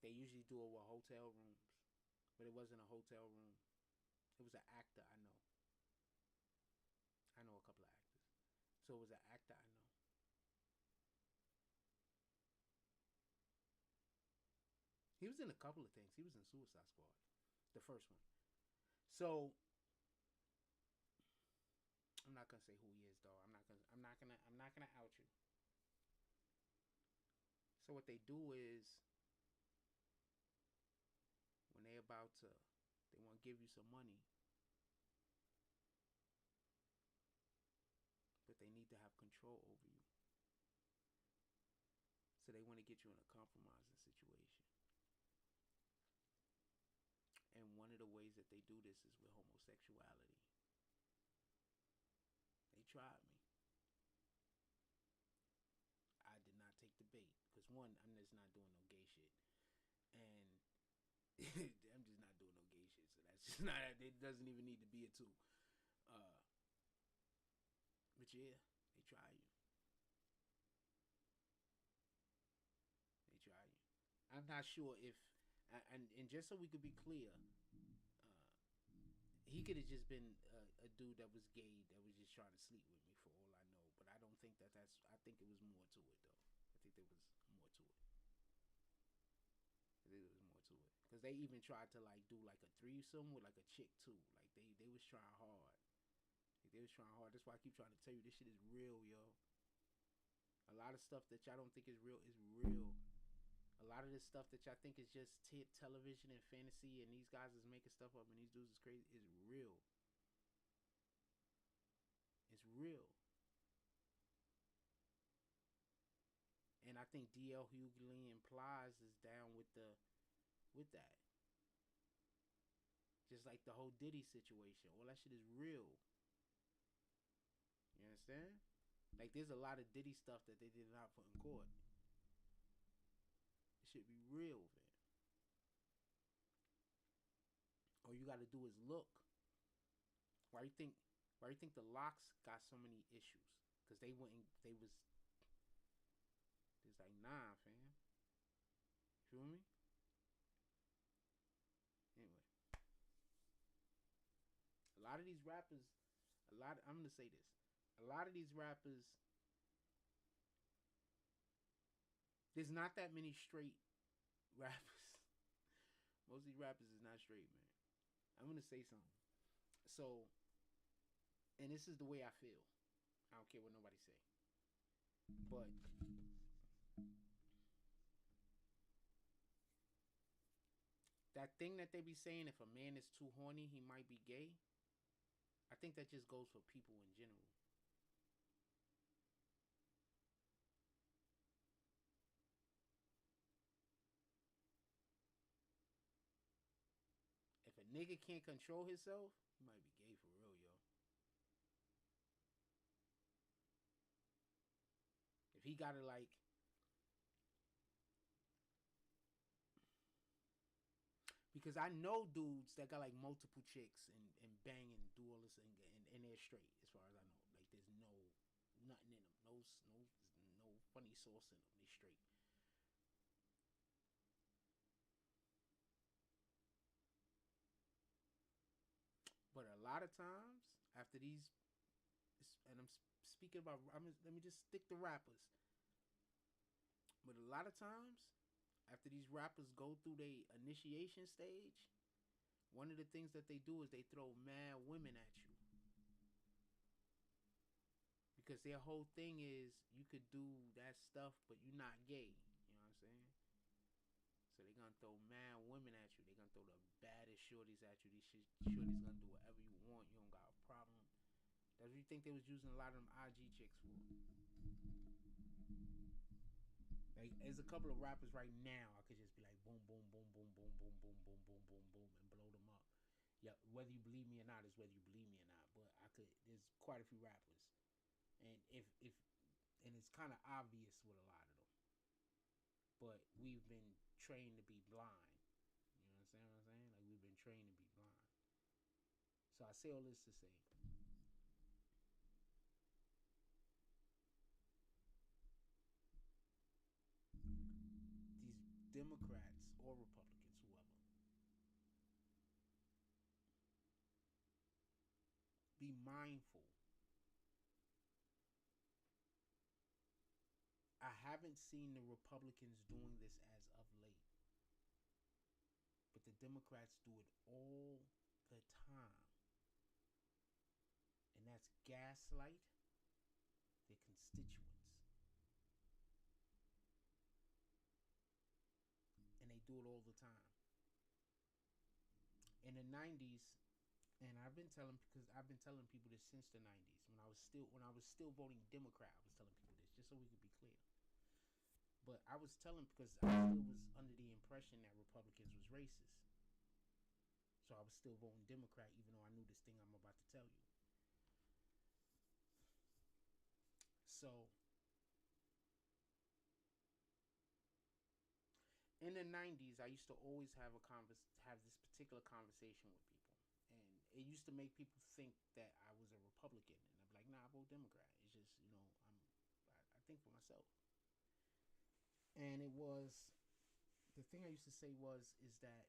They usually do it with hotel rooms, but it wasn't a hotel room. It was an actor I know. I know a couple of actors. So it was an actor I know. He was in a couple of things. He was in Suicide Squad, the first one. So I'm not gonna say who he is, though. I'm not gonna out you. So what they do is when they want to give you some money, but they need to have control over you. So they want to get you in a compromising situation. And one of the ways that they do this is with homosexuality. They tried me. I did not take the bait. Because one, I'm just not doing no gay shit. And I'm just not doing no gay shit. So that's just not, it doesn't even need to be a two. But yeah, they try you. They try you. I'm not sure if, and just so we could be clear, he could have just been a dude that was gay that was just trying to sleep with me for all I know. But I don't think that's, I think it was more to it though. I think there was more to it. I think there was more to it. Because they even tried to like do like a threesome with like a chick too. Like they was trying hard. Like, they was trying hard. That's why I keep trying to tell you this shit is real, yo. A lot of stuff that y'all don't think is real is real. A lot of this stuff that y'all think is just television and fantasy and these guys is making stuff up and these dudes is crazy is real. It's real. And I think D.L. Hughley and Plies is down with that. Just like the whole Diddy situation. All that shit is real. You understand? Like there's a lot of Diddy stuff that they did not put in court. It should be real, man. All you gotta do is look. Why you think the Locks got so many issues? Because there's like, nah, fam. Feel me? Anyway. lot of these rappers, I'm gonna say this, a lot of these rappers, there's not that many straight rappers. Most of these rappers is not straight, man. I'm gonna say something. So, and this is the way I feel. I don't care what nobody say. But that thing that they be saying, if a man is too horny, he might be gay. I think that just goes for people in general. If a nigga can't control himself, he might be gay for real, yo. If he gotta like, because I know dudes that got like multiple chicks and bang and do all this and they're straight as far as I know. Like there's nothing in them, no funny sauce in them. They straight. But a lot of times after these, and I'm speaking about, let me just stick to rappers. But a lot of times after these rappers go through their initiation stage, one of the things that they do is they throw mad women at you. Because their whole thing is you could do that stuff, but you're not gay. You know what I'm saying? So they're going to throw mad women at you. They're going to throw the baddest shorties at you. These shorties going to do whatever you want. You don't got a problem. That's what you think they was using a lot of them IG chicks for. Like, there's a couple of rappers right now I could just be like boom, boom, boom, boom, boom, boom, boom, boom, boom, boom, boom, and blow them up. Yeah, whether you believe me or not is whether you believe me or not. But there's quite a few rappers. And and it's kind of obvious with a lot of them. But we've been trained to be blind. You know what I'm saying? Like we've been trained to be blind. So I say all this to say, these Democrats or Republicans, whoever, be mindful. I haven't seen the Republicans doing this as of late, but the Democrats do it all the time. And that's gaslight their constituents. And they do it all the time. In the 90s, and I've been telling people this since the 90s. When I was still voting Democrat, I was telling people this just so we could be clear. But I was telling because I still was under the impression that Republicans was racist. So I was still voting Democrat even though I knew this thing I'm about to tell you. So in the 90s, I used to always have this particular conversation with people. And it used to make people think that I was a Republican. And I'm like, nah, I vote Democrat. It's just, I think for myself. And it was, the thing I used to say is that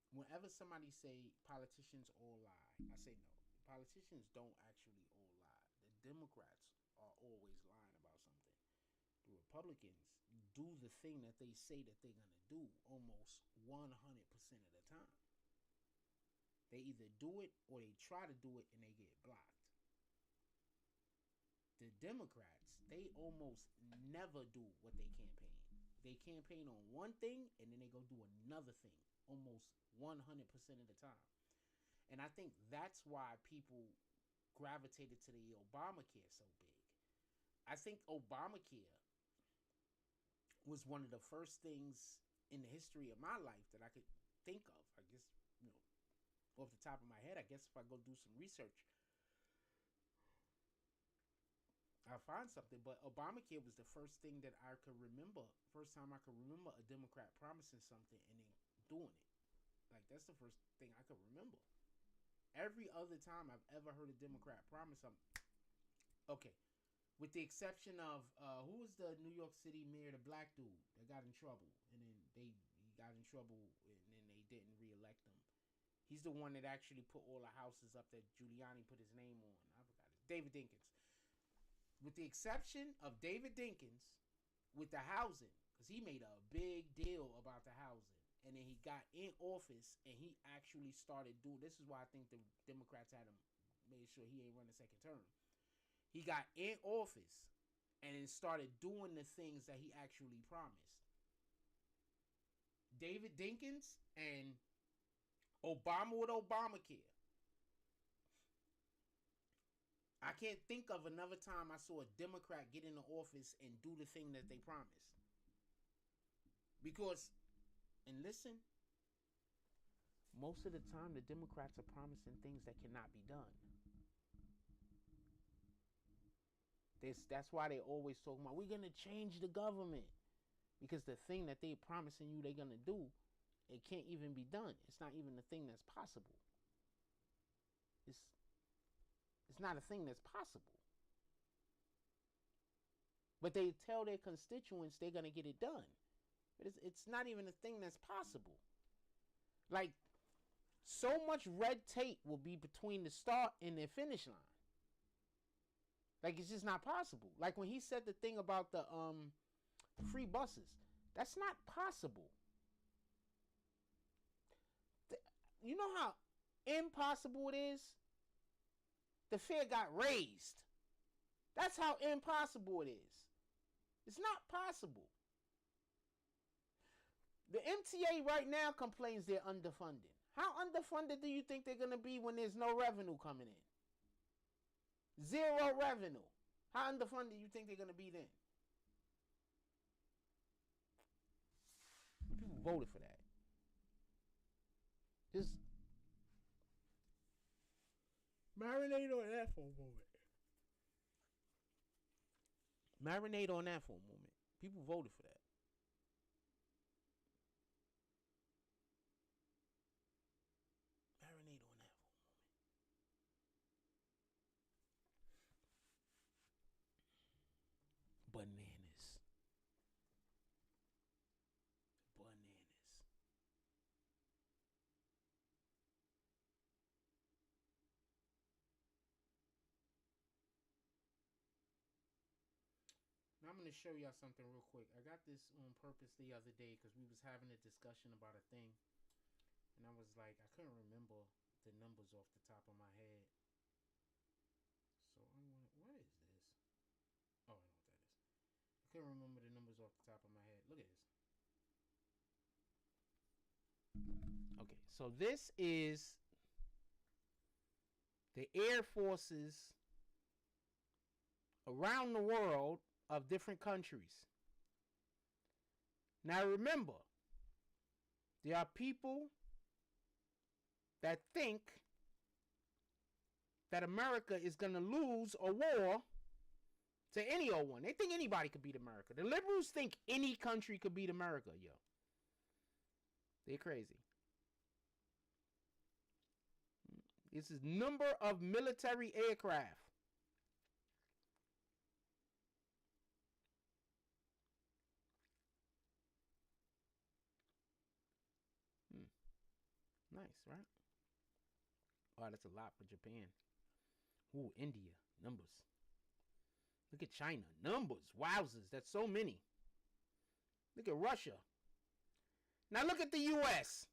whenever somebody say politicians all lie, I say no. Politicians don't actually all lie. The Democrats are always lying about something. The Republicans do the thing that they say that they're going to do almost 100% of the time. They either do it or they try to do it and they get blocked. The Democrats, they almost never do what they campaign. They campaign on one thing and then they go do another thing almost 100% of the time. And I think that's why people gravitated to the Obamacare so big. I think Obamacare was one of the first things in the history of my life that I could think of. I guess, off the top of my head, I guess if I go do some research, I'll find something. But Obamacare was the first thing that I could remember. First time I could remember a Democrat promising something and then doing it. Like, that's the first thing I could remember. Every other time I've ever heard a Democrat promise something. Okay. With the exception of, who was the New York City mayor, the black dude that got in trouble. And then he got in trouble and then they didn't reelect him. He's the one that actually put all the houses up that Giuliani put his name on. I forgot it. David Dinkins. With the exception of David Dinkins with the housing, because he made a big deal about the housing. And then he got in office and he actually started doing, this is why I think the Democrats had him, made sure he ain't run a second term. He got in office and then started doing the things that he actually promised. David Dinkins and Obama with Obamacare. I can't think of another time I saw a Democrat get into office and do the thing that they promised. Because, and listen, most of the time the Democrats are promising things that cannot be done. That's why they always talking about, we're going to change the government. Because the thing that they're promising you they're going to do, it can't even be done. It's not even a thing that's possible. It's not a thing that's possible. But they tell their constituents they're going to get it done. But it's not even a thing that's possible. Like, so much red tape will be between the start and the finish line. Like, it's just not possible. Like when he said the thing about the free buses, that's not possible. You know how impossible it is? The fare got raised. That's how impossible it is. It's not possible. The MTA right now complains they're underfunded. How underfunded do you think they're going to be when there's no revenue coming in? Zero revenue. How underfunded do you think they're going to be then? People voted for that. Just marinate on that for a moment. Marinate on that for a moment. People voted for that. Marinate on that for a moment. Bananas. Bananas. Now I'm going to show y'all something real quick. I got this on purpose the other day because we was having a discussion about a thing. And I was like, I couldn't remember the numbers off the top of my head. So I want, what is this? Oh, I know what that is. I couldn't remember the numbers off the top of my head. Look at this. Okay, so this is the Air Forces around the world of different countries. Now remember, there are people that think that America is going to lose a war to any old one. They think anybody could beat America. The liberals think any country could beat America, yo. They're crazy. This is number of military aircraft. Nice, right? Oh, that's a lot for Japan. Ooh, India. Numbers. Look at China. Numbers. Wowzers. That's so many. Look at Russia. Now look at the U.S.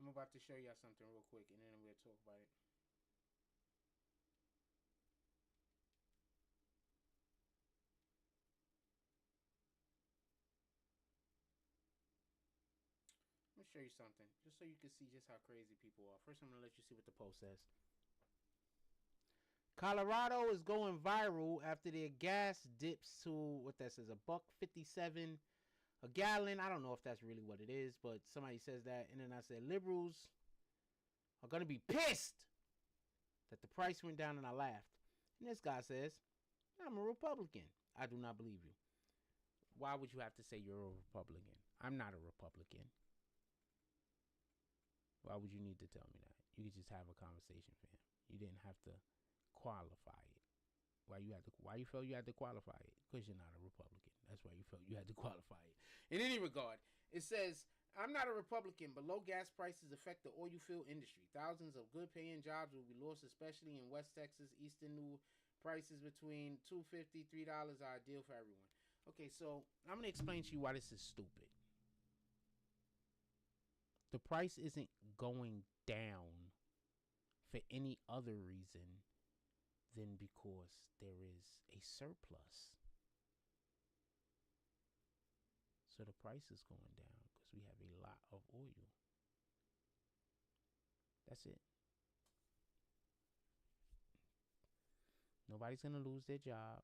I'm about to show y'all something real quick, and then we'll talk about it. Let me show you something, just so you can see just how crazy people are. First, I'm going to let you see what the post says. Colorado is going viral after their gas dips to what that says, $1.57 a gallon. I don't know if that's really what it is, but somebody says that. And then I said, liberals are going to be pissed that the price went down, and I laughed. And this guy says, I'm a Republican. I do not believe you. Why would you have to say you're a Republican? I'm not a Republican. Why would you need to tell me that? You could just have a conversation, fam. You didn't have to qualify it. Why you felt you had to qualify it? Because you're not a Republican. That's why you felt you had to qualify it. In any regard, it says, I'm not a Republican, but low gas prices affect the oil field industry. Thousands of good-paying jobs will be lost, especially in West Texas. Eastern New prices between $2.50, $3 are ideal for everyone. Okay, so I'm going to explain to you why this is stupid. The price isn't going down for any other reason than because there is a surplus. So the price is going down because we have a lot of oil. That's it. Nobody's going to lose their job.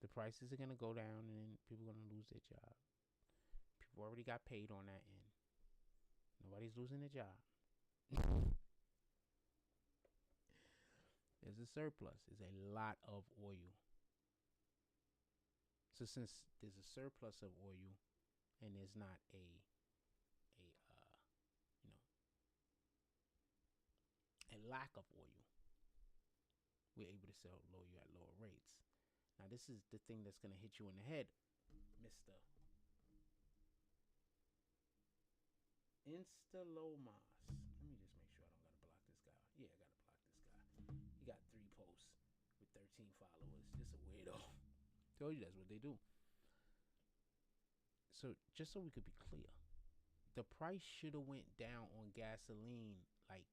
The prices are going to go down, and then people are going to lose their job. People already got paid on that end. Nobody's losing their job. There's a surplus. There's a lot of oil. So since there's a surplus of oil and there's not a lack of oil, we're able to sell oil at lower rates. Now this is the thing that's going to hit you in the head, Mr. Instalomas. Let me just make sure I don't got to block this guy. Yeah, I got to block this guy. He got 3 posts with 13 followers. Just a weirdo. Told you that's what they do. So just so we could be clear, the price should have went down on gasoline like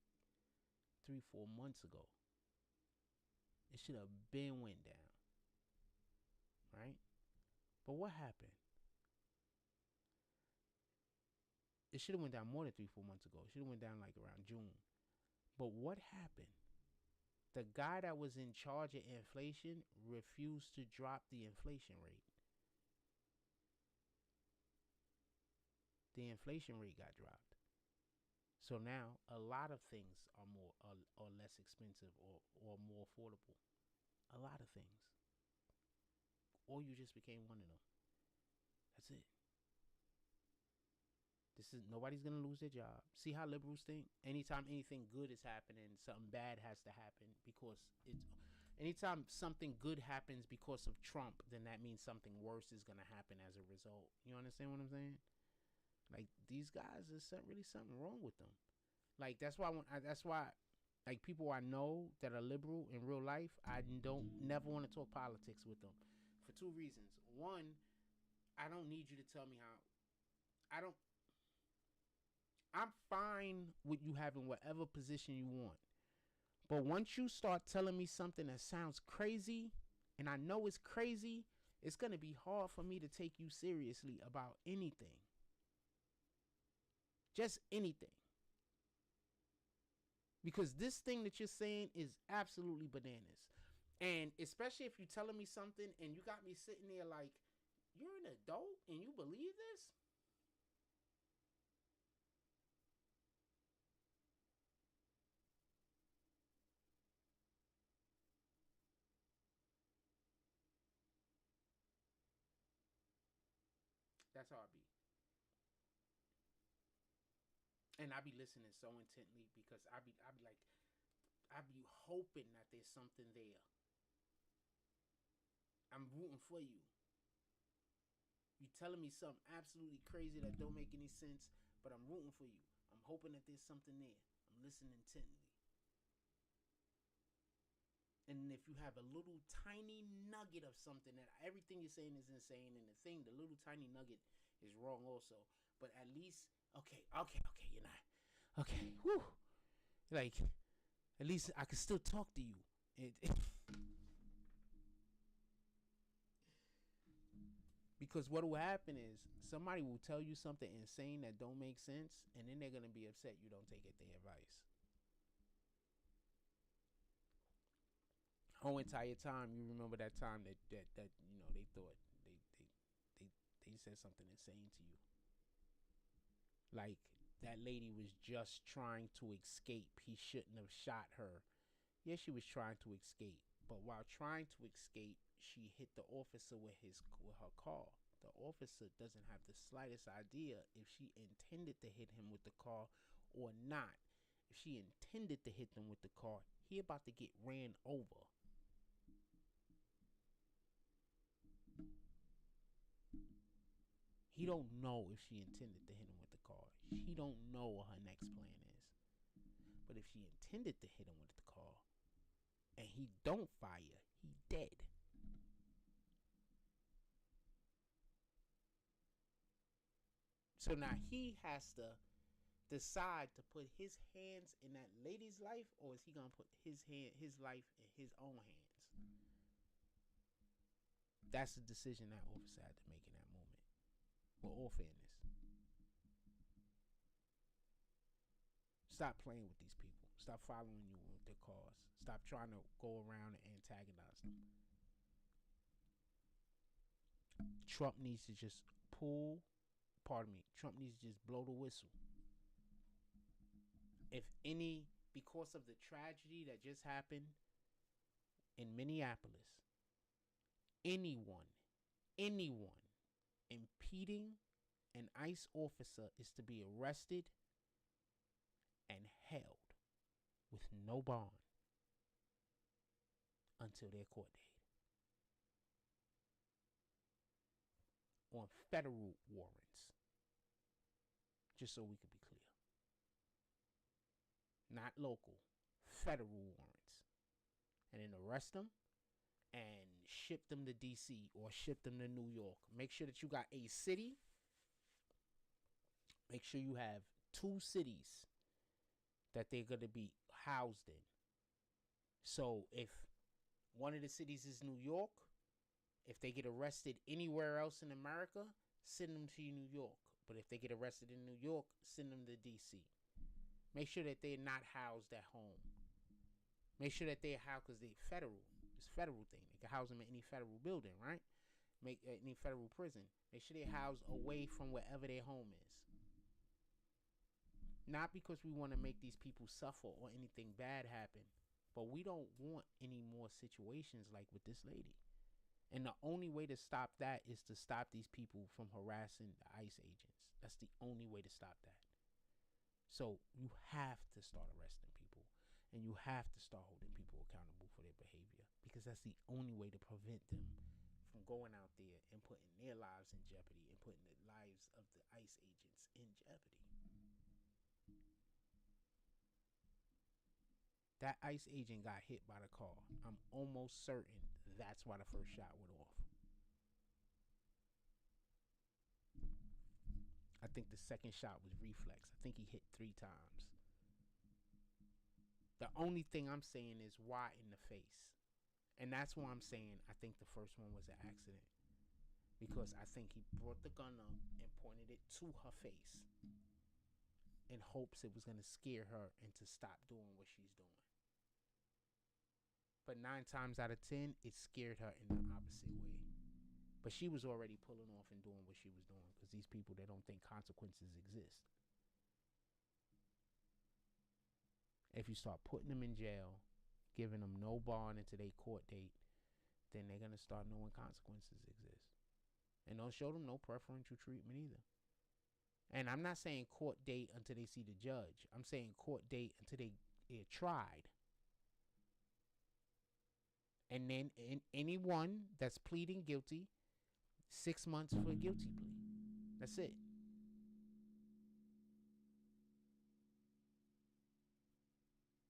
3-4 months ago. It should have been went down. Right? But what happened? It should have went down more than 3-4 months ago. It should have went down like around June. But what happened? The guy that was in charge of inflation refused to drop the inflation rate. The inflation rate got dropped. So now a lot of things are more or less expensive or more affordable. A lot of things. Or you just became one of them. That's it. Nobody's gonna lose their job. See how liberals think? Anytime anything good is happening, something bad has to happen because it's. Anytime something good happens because of Trump, then that means something worse is gonna happen as a result. You understand what I'm saying? Like these guys, there's really something wrong with them. Like that's why, like people I know that are liberal in real life, I never want to talk politics with them, for 2 reasons. One, I don't need you to tell me how. I'm fine with you having whatever position you want. But once you start telling me something that sounds crazy, and I know it's crazy, it's going to be hard for me to take you seriously about anything. Just anything. Because this thing that you're saying is absolutely bananas. And especially if you're telling me something and you got me sitting there like, you're an adult and you believe this? That's how I be. And I be listening so intently because I be hoping that there's something there. I'm rooting for you. You telling me something absolutely crazy that don't make any sense, but I'm rooting for you. I'm hoping that there's something there. I'm listening intently. And if you have a little tiny nugget of something that everything you're saying is insane, and the little tiny nugget is wrong also, but at least, okay, you're not, okay, whew, like, at least I can still talk to you. Because what will happen is somebody will tell you something insane that don't make sense, and then they're going to be upset you don't take their advice. whole entire time, you remember that time that you know they thought they they said something insane to you. Like that lady was just trying to escape. He shouldn't have shot her. Yes, she was trying to escape, but while trying to escape, she hit the officer with her car. The officer doesn't have the slightest idea if she intended to hit him with the car or not. If she intended to hit them with the car, he about to get ran over. He don't know if she intended to hit him with the car. He don't know what her next plan is. But if she intended to hit him with the car and he don't fire, he dead. So now he has to decide to put his hands in that lady's life, or is he gonna put his life in his own hands? That's the decision that officer had to make in that moment. With all fairness, stop playing with these people. Stop following you with their cars. Stop trying to go around and antagonize them. Trump needs to just Trump needs to just blow the whistle. If any, because of the tragedy that just happened in Minneapolis, anyone impeding an ICE officer is to be arrested and held with no bond until their court date on federal warrants. Just so we could be clear. Not local, federal warrants. And then arrest them and ship them to DC or ship them to New York. Make sure that you got a city. Make sure you have 2 cities that they're going to be housed in. So if one of the cities is New York, if they get arrested anywhere else in America, send them to New York. But if they get arrested in New York, send them to DC. Make sure that they're not housed at home. Make sure that they're housed, because they're federal. It's a federal thing. They can house them in any federal building, right? Make any federal prison. Make sure they're housed away from wherever their home is. Not because we want to make these people suffer or anything bad happen, but we don't want any more situations like with this lady. And the only way to stop that is to stop these people from harassing the ICE agents. That's the only way to stop that. So you have to start arresting people, and you have to start holding people accountable for their behavior, because that's the only way to prevent them from going out there and putting their lives in jeopardy and putting the lives of the ICE agents in jeopardy. That ICE agent got hit by the car. I'm almost certain that's why the first shot went off. I think the second shot was reflex. I think he hit 3 times. The only thing I'm saying is why in the face. And that's why I'm saying I think the first one was an accident. Because I think he brought the gun up and pointed it to her face in hopes it was going to scare her into stop doing what she's doing. But 9 times out of 10, it scared her in the opposite way. But she was already pulling off and doing what she was doing, because these people, they don't think consequences exist. If you start putting them in jail, giving them no bond into their court date, then they're going to start knowing consequences exist. And don't show them no preferential treatment either. And I'm not saying court date until they see the judge. I'm saying court date until they're tried. And then anyone that's pleading guilty, 6 months for a guilty plea. That's it.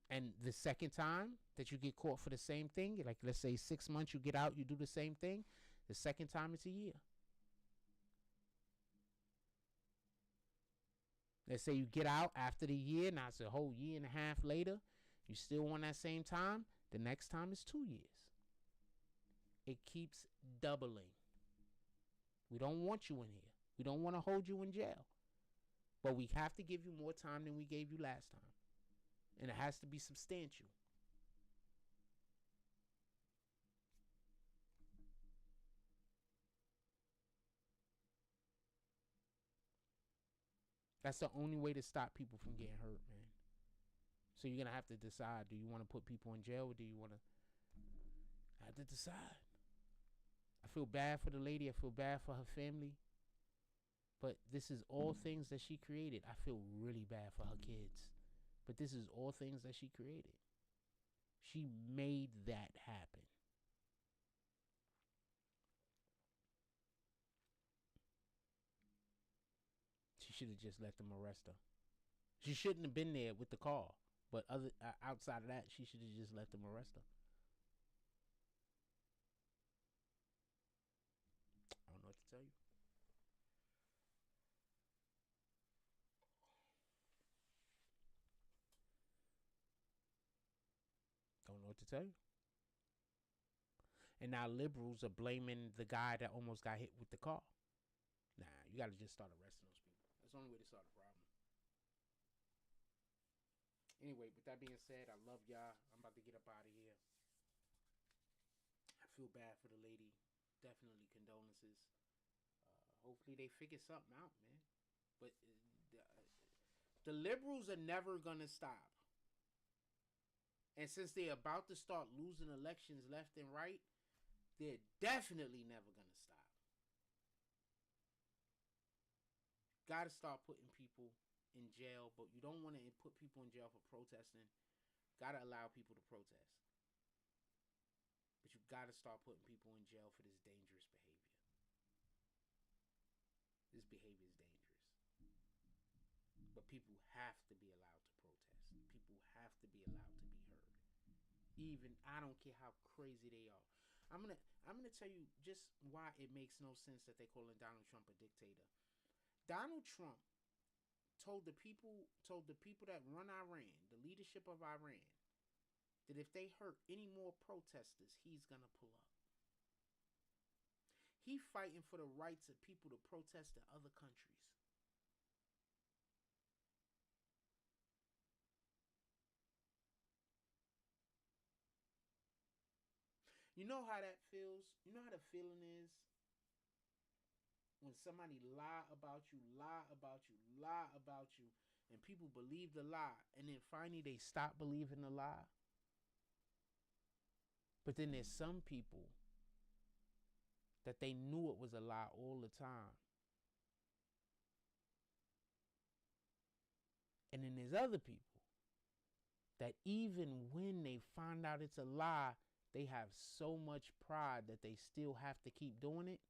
And the second time that you get caught for the same thing, like let's say 6 months, you get out, you do the same thing. The second time, it's a year. Let's say you get out after the year. Now it's a whole year and a half later. You still on that same time. The next time is 2 years. It keeps doubling. We don't want you in here. We don't want to hold you in jail. But we have to give you more time than we gave you last time. And it has to be substantial. That's the only way to stop people from getting hurt, man. So you're gonna have to decide: do you want to put people in jail, or do you want to have to decide? I feel bad for the lady. I feel bad for her family. But this is all things that she created. I feel really bad for her kids. But this is all things that she created. She made that happen. She should have just let them arrest her. She shouldn't have been there with the car. But outside of that, she should have just let them arrest her. I don't know what to tell you. Don't know what to tell you. And now liberals are blaming the guy that almost got hit with the car. Nah, you got to just start arresting those people. That's the only way to solve the problem. Anyway, with that being said, I love y'all. I'm about to get up out of here. I feel bad for the lady. Definitely condolences. Hopefully they figure something out, man. But the liberals are never going to stop. And since they're about to start losing elections left and right, they're definitely never going to stop. Got to start putting people in jail, but you don't want to put people in jail for protesting. Got to allow people to protest. But you got to start putting people in jail for this dangerous behavior. This behavior is dangerous. But people have to be allowed to protest. People have to be allowed to be heard. Even, I don't care how crazy they are. I'm gonna tell you just why it makes no sense that they calling Donald Trump a dictator. Donald Trump told the people that run Iran, the leadership of Iran, that if they hurt any more protesters, he's gonna pull up. He fighting for the rights of people to protest in other countries. You know how that feels? You know how the feeling is when somebody lie about you, and people believe the lie, and then finally they stop believing the lie? But then there's some people that they knew it was a lie all the time. And then there's other people that even when they find out it's a lie, they have so much pride that they still have to keep doing it.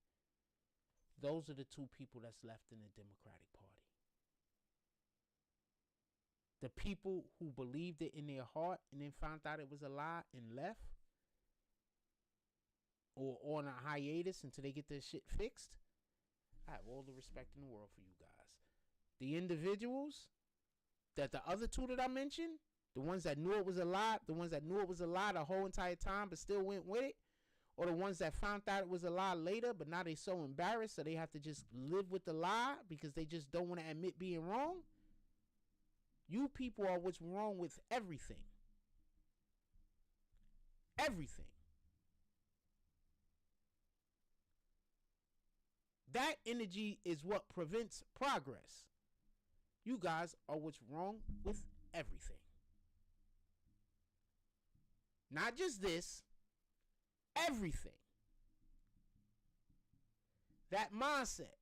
Those are the two people that's left in the Democratic Party. The people who believed it in their heart and then found out it was a lie and left, or on a hiatus until they get their shit fixed. I have all the respect in the world for you guys. The individuals that the other two that I mentioned, the ones that knew it was a lie, the whole entire time but still went with it, or the ones that found out it was a lie later but now they so embarrassed so they have to just live with the lie because they just don't want to admit being wrong. You people are what's wrong with everything. Everything. That energy is what prevents progress. You guys are what's wrong with everything. Not just this, everything. That mindset.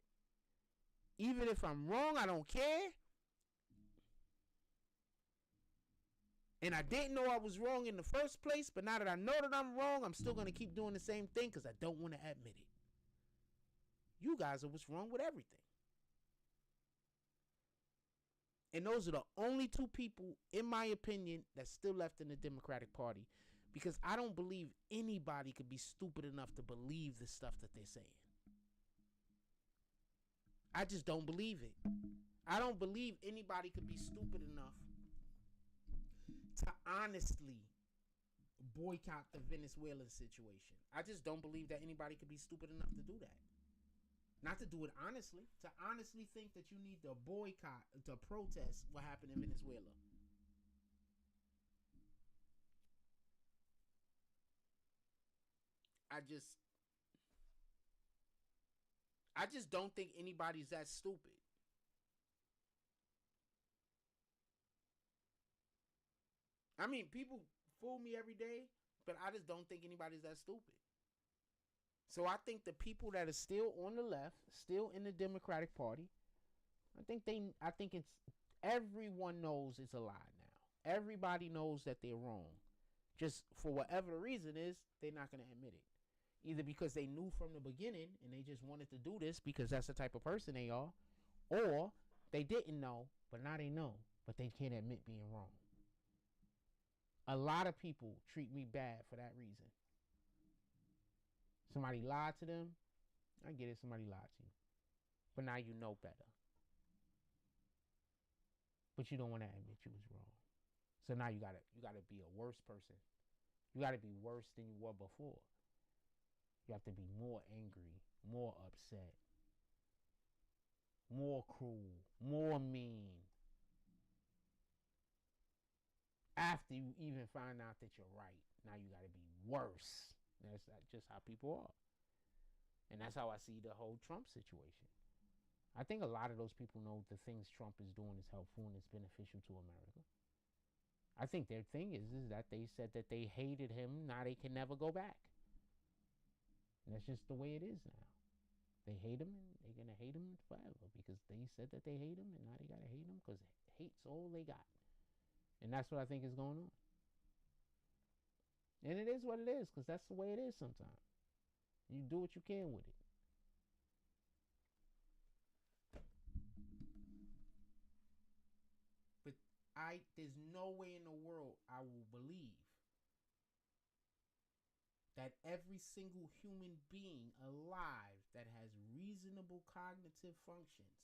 Even if I'm wrong, I don't care. And I didn't know I was wrong in the first place, but now that I know that I'm wrong, I'm still going to keep doing the same thing because I don't want to admit it. You guys are what's wrong with everything. And those are the only two people, in my opinion, that's still left in the Democratic Party. Because I don't believe anybody could be stupid enough to believe the stuff that they're saying. I just don't believe it. I don't believe anybody could be stupid enough to honestly boycott the Venezuelan situation. I just don't believe that anybody could be stupid enough to do that. Not to do it honestly. To honestly think that you need to boycott, to protest what happened in Venezuela. I just don't think anybody's that stupid. I mean, people fool me every day, but I just don't think anybody's that stupid. So I think the people that are still on the left, still in the Democratic Party, I think it's everyone knows it's a lie now. Everybody knows that they're wrong. Just for whatever the reason is, they're not going to admit it. Either because they knew from the beginning and they just wanted to do this because that's the type of person they are, or they didn't know, but now they know, but they can't admit being wrong. A lot of people treat me bad for that reason. Somebody lied to them. I get it, somebody lied to you. But now you know better. But you don't want to admit you was wrong. So now you gotta be a worse person. You gotta be worse than you were before. You have to be more angry, more upset, more cruel, more mean. After you even find out that you're right, now you gotta be worse. That's just how people are. And that's how I see the whole Trump situation. I think a lot of those people know the things Trump is doing is helpful and it's beneficial to America. I think their thing is that they said that they hated him. Now they can never go back. And that's just the way it is now. They hate him and they're going to hate him forever because they said that they hate him and now they got to hate him because hate's all they got. And that's what I think is going on. And it is what it is because that's the way it is sometimes. You do what you can with it. But there's no way in the world I will believe that every single human being alive that has reasonable cognitive functions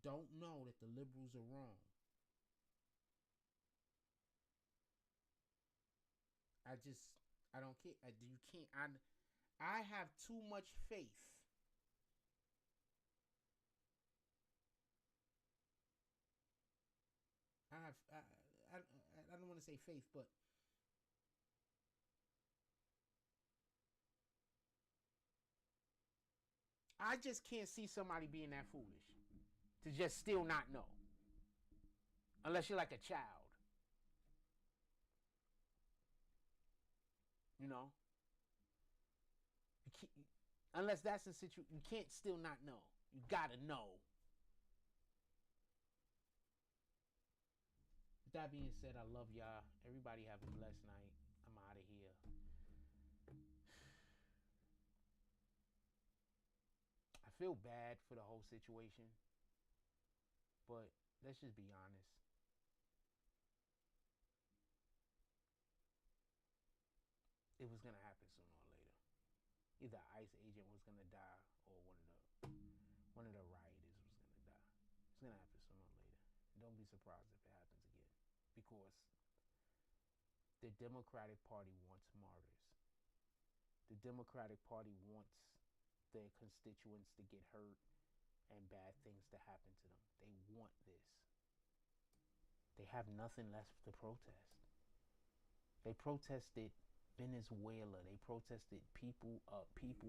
don't know that the liberals are wrong. I don't care. You can't. I have too much faith. I don't want to say faith, but I just can't see somebody being that foolish to just still not know. Unless you're like a child. You know? Unless that's the situation, you can't still not know. You gotta know. With that being said, I love y'all. Everybody have a blessed night. I'm out of here. I feel bad for the whole situation, but let's just be honest. It was gonna happen sooner or later. Either an ICE agent was gonna die or one of the rioters was gonna die. It's gonna happen sooner or later. Don't be surprised if it happens again, because the Democratic Party wants martyrs. The Democratic Party wants their constituents to get hurt and bad things to happen to them. They want this. They have nothing left to protest. They protested Venezuela. They protested people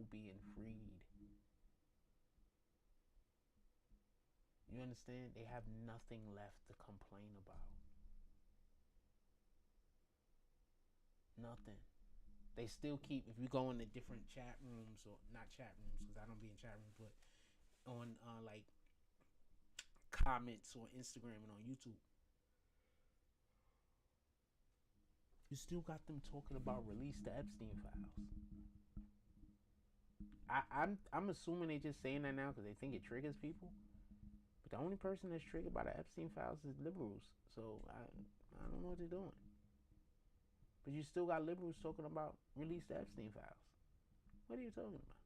being freed. You understand? They have nothing left to complain about. Nothing. They still keep, if you go into different chat rooms, or not chat rooms because I don't be in chat rooms, but on like comments on Instagram and on YouTube, you still got them talking about release the Epstein files. I'm assuming they just saying that now because they think it triggers people. But the only person that's triggered by the Epstein files is liberals. So I don't know what they're doing. But you still got liberals talking about release the Epstein files. What are you talking about?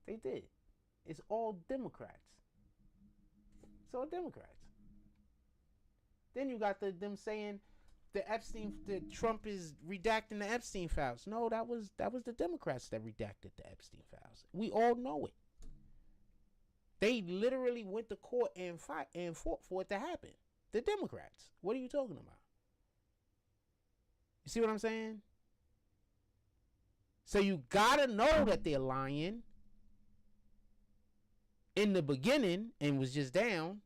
They did. It's all Democrats. It's all Democrats. Then you got them saying that Trump is redacting the Epstein files. No, that was the Democrats that redacted the Epstein files. We all know it. They literally went to court and fought for it to happen. The Democrats. What are you talking about? You see what I'm saying? So you gotta know that they're lying. in the beginning and was just down,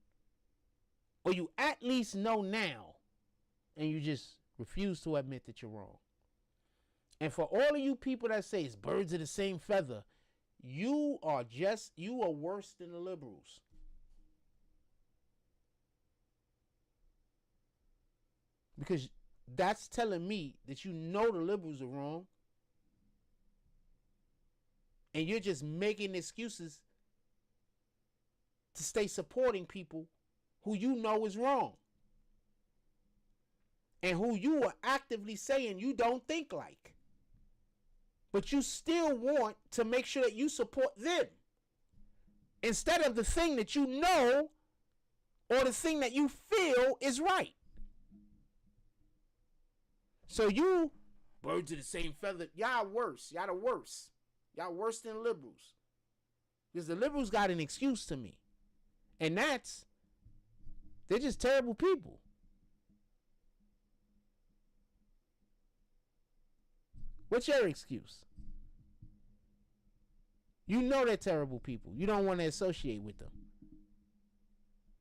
or you at least know now and you just refuse to admit that you're wrong. And for all of you people that say it's birds of the same feather, you are worse than the liberals. Because that's telling me that you know the liberals are wrong and you're just making excuses to stay supporting people who you know is wrong and who you are actively saying you don't think like. But you still want to make sure that you support them instead of the thing that you know or the thing that you feel is right. So you, birds of the same feather, y'all worse. Y'all the worst. Y'all worse than liberals. Because the liberals got an excuse to me. And that's, they're just terrible people. What's your excuse? You know they're terrible people. You don't want to associate with them.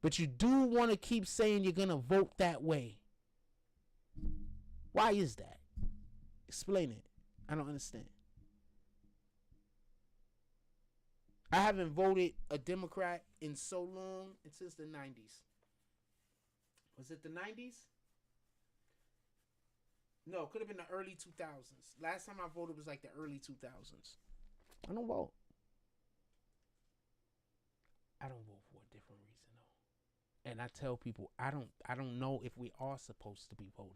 But you do want to keep saying you're going to vote that way. Why is that? Explain it. I don't understand. I haven't voted a Democrat in so long, and since the 90s. Was it the 90s? No, it could have been the early 2000s. Last time I voted was like the early 2000s. I don't vote. I don't vote for a different reason though. And I tell people I don't know if we are supposed to be voting.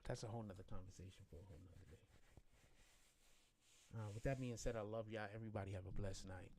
That's a whole nother conversation for a whole nother day. With that being said, I love y'all. Everybody have a blessed night.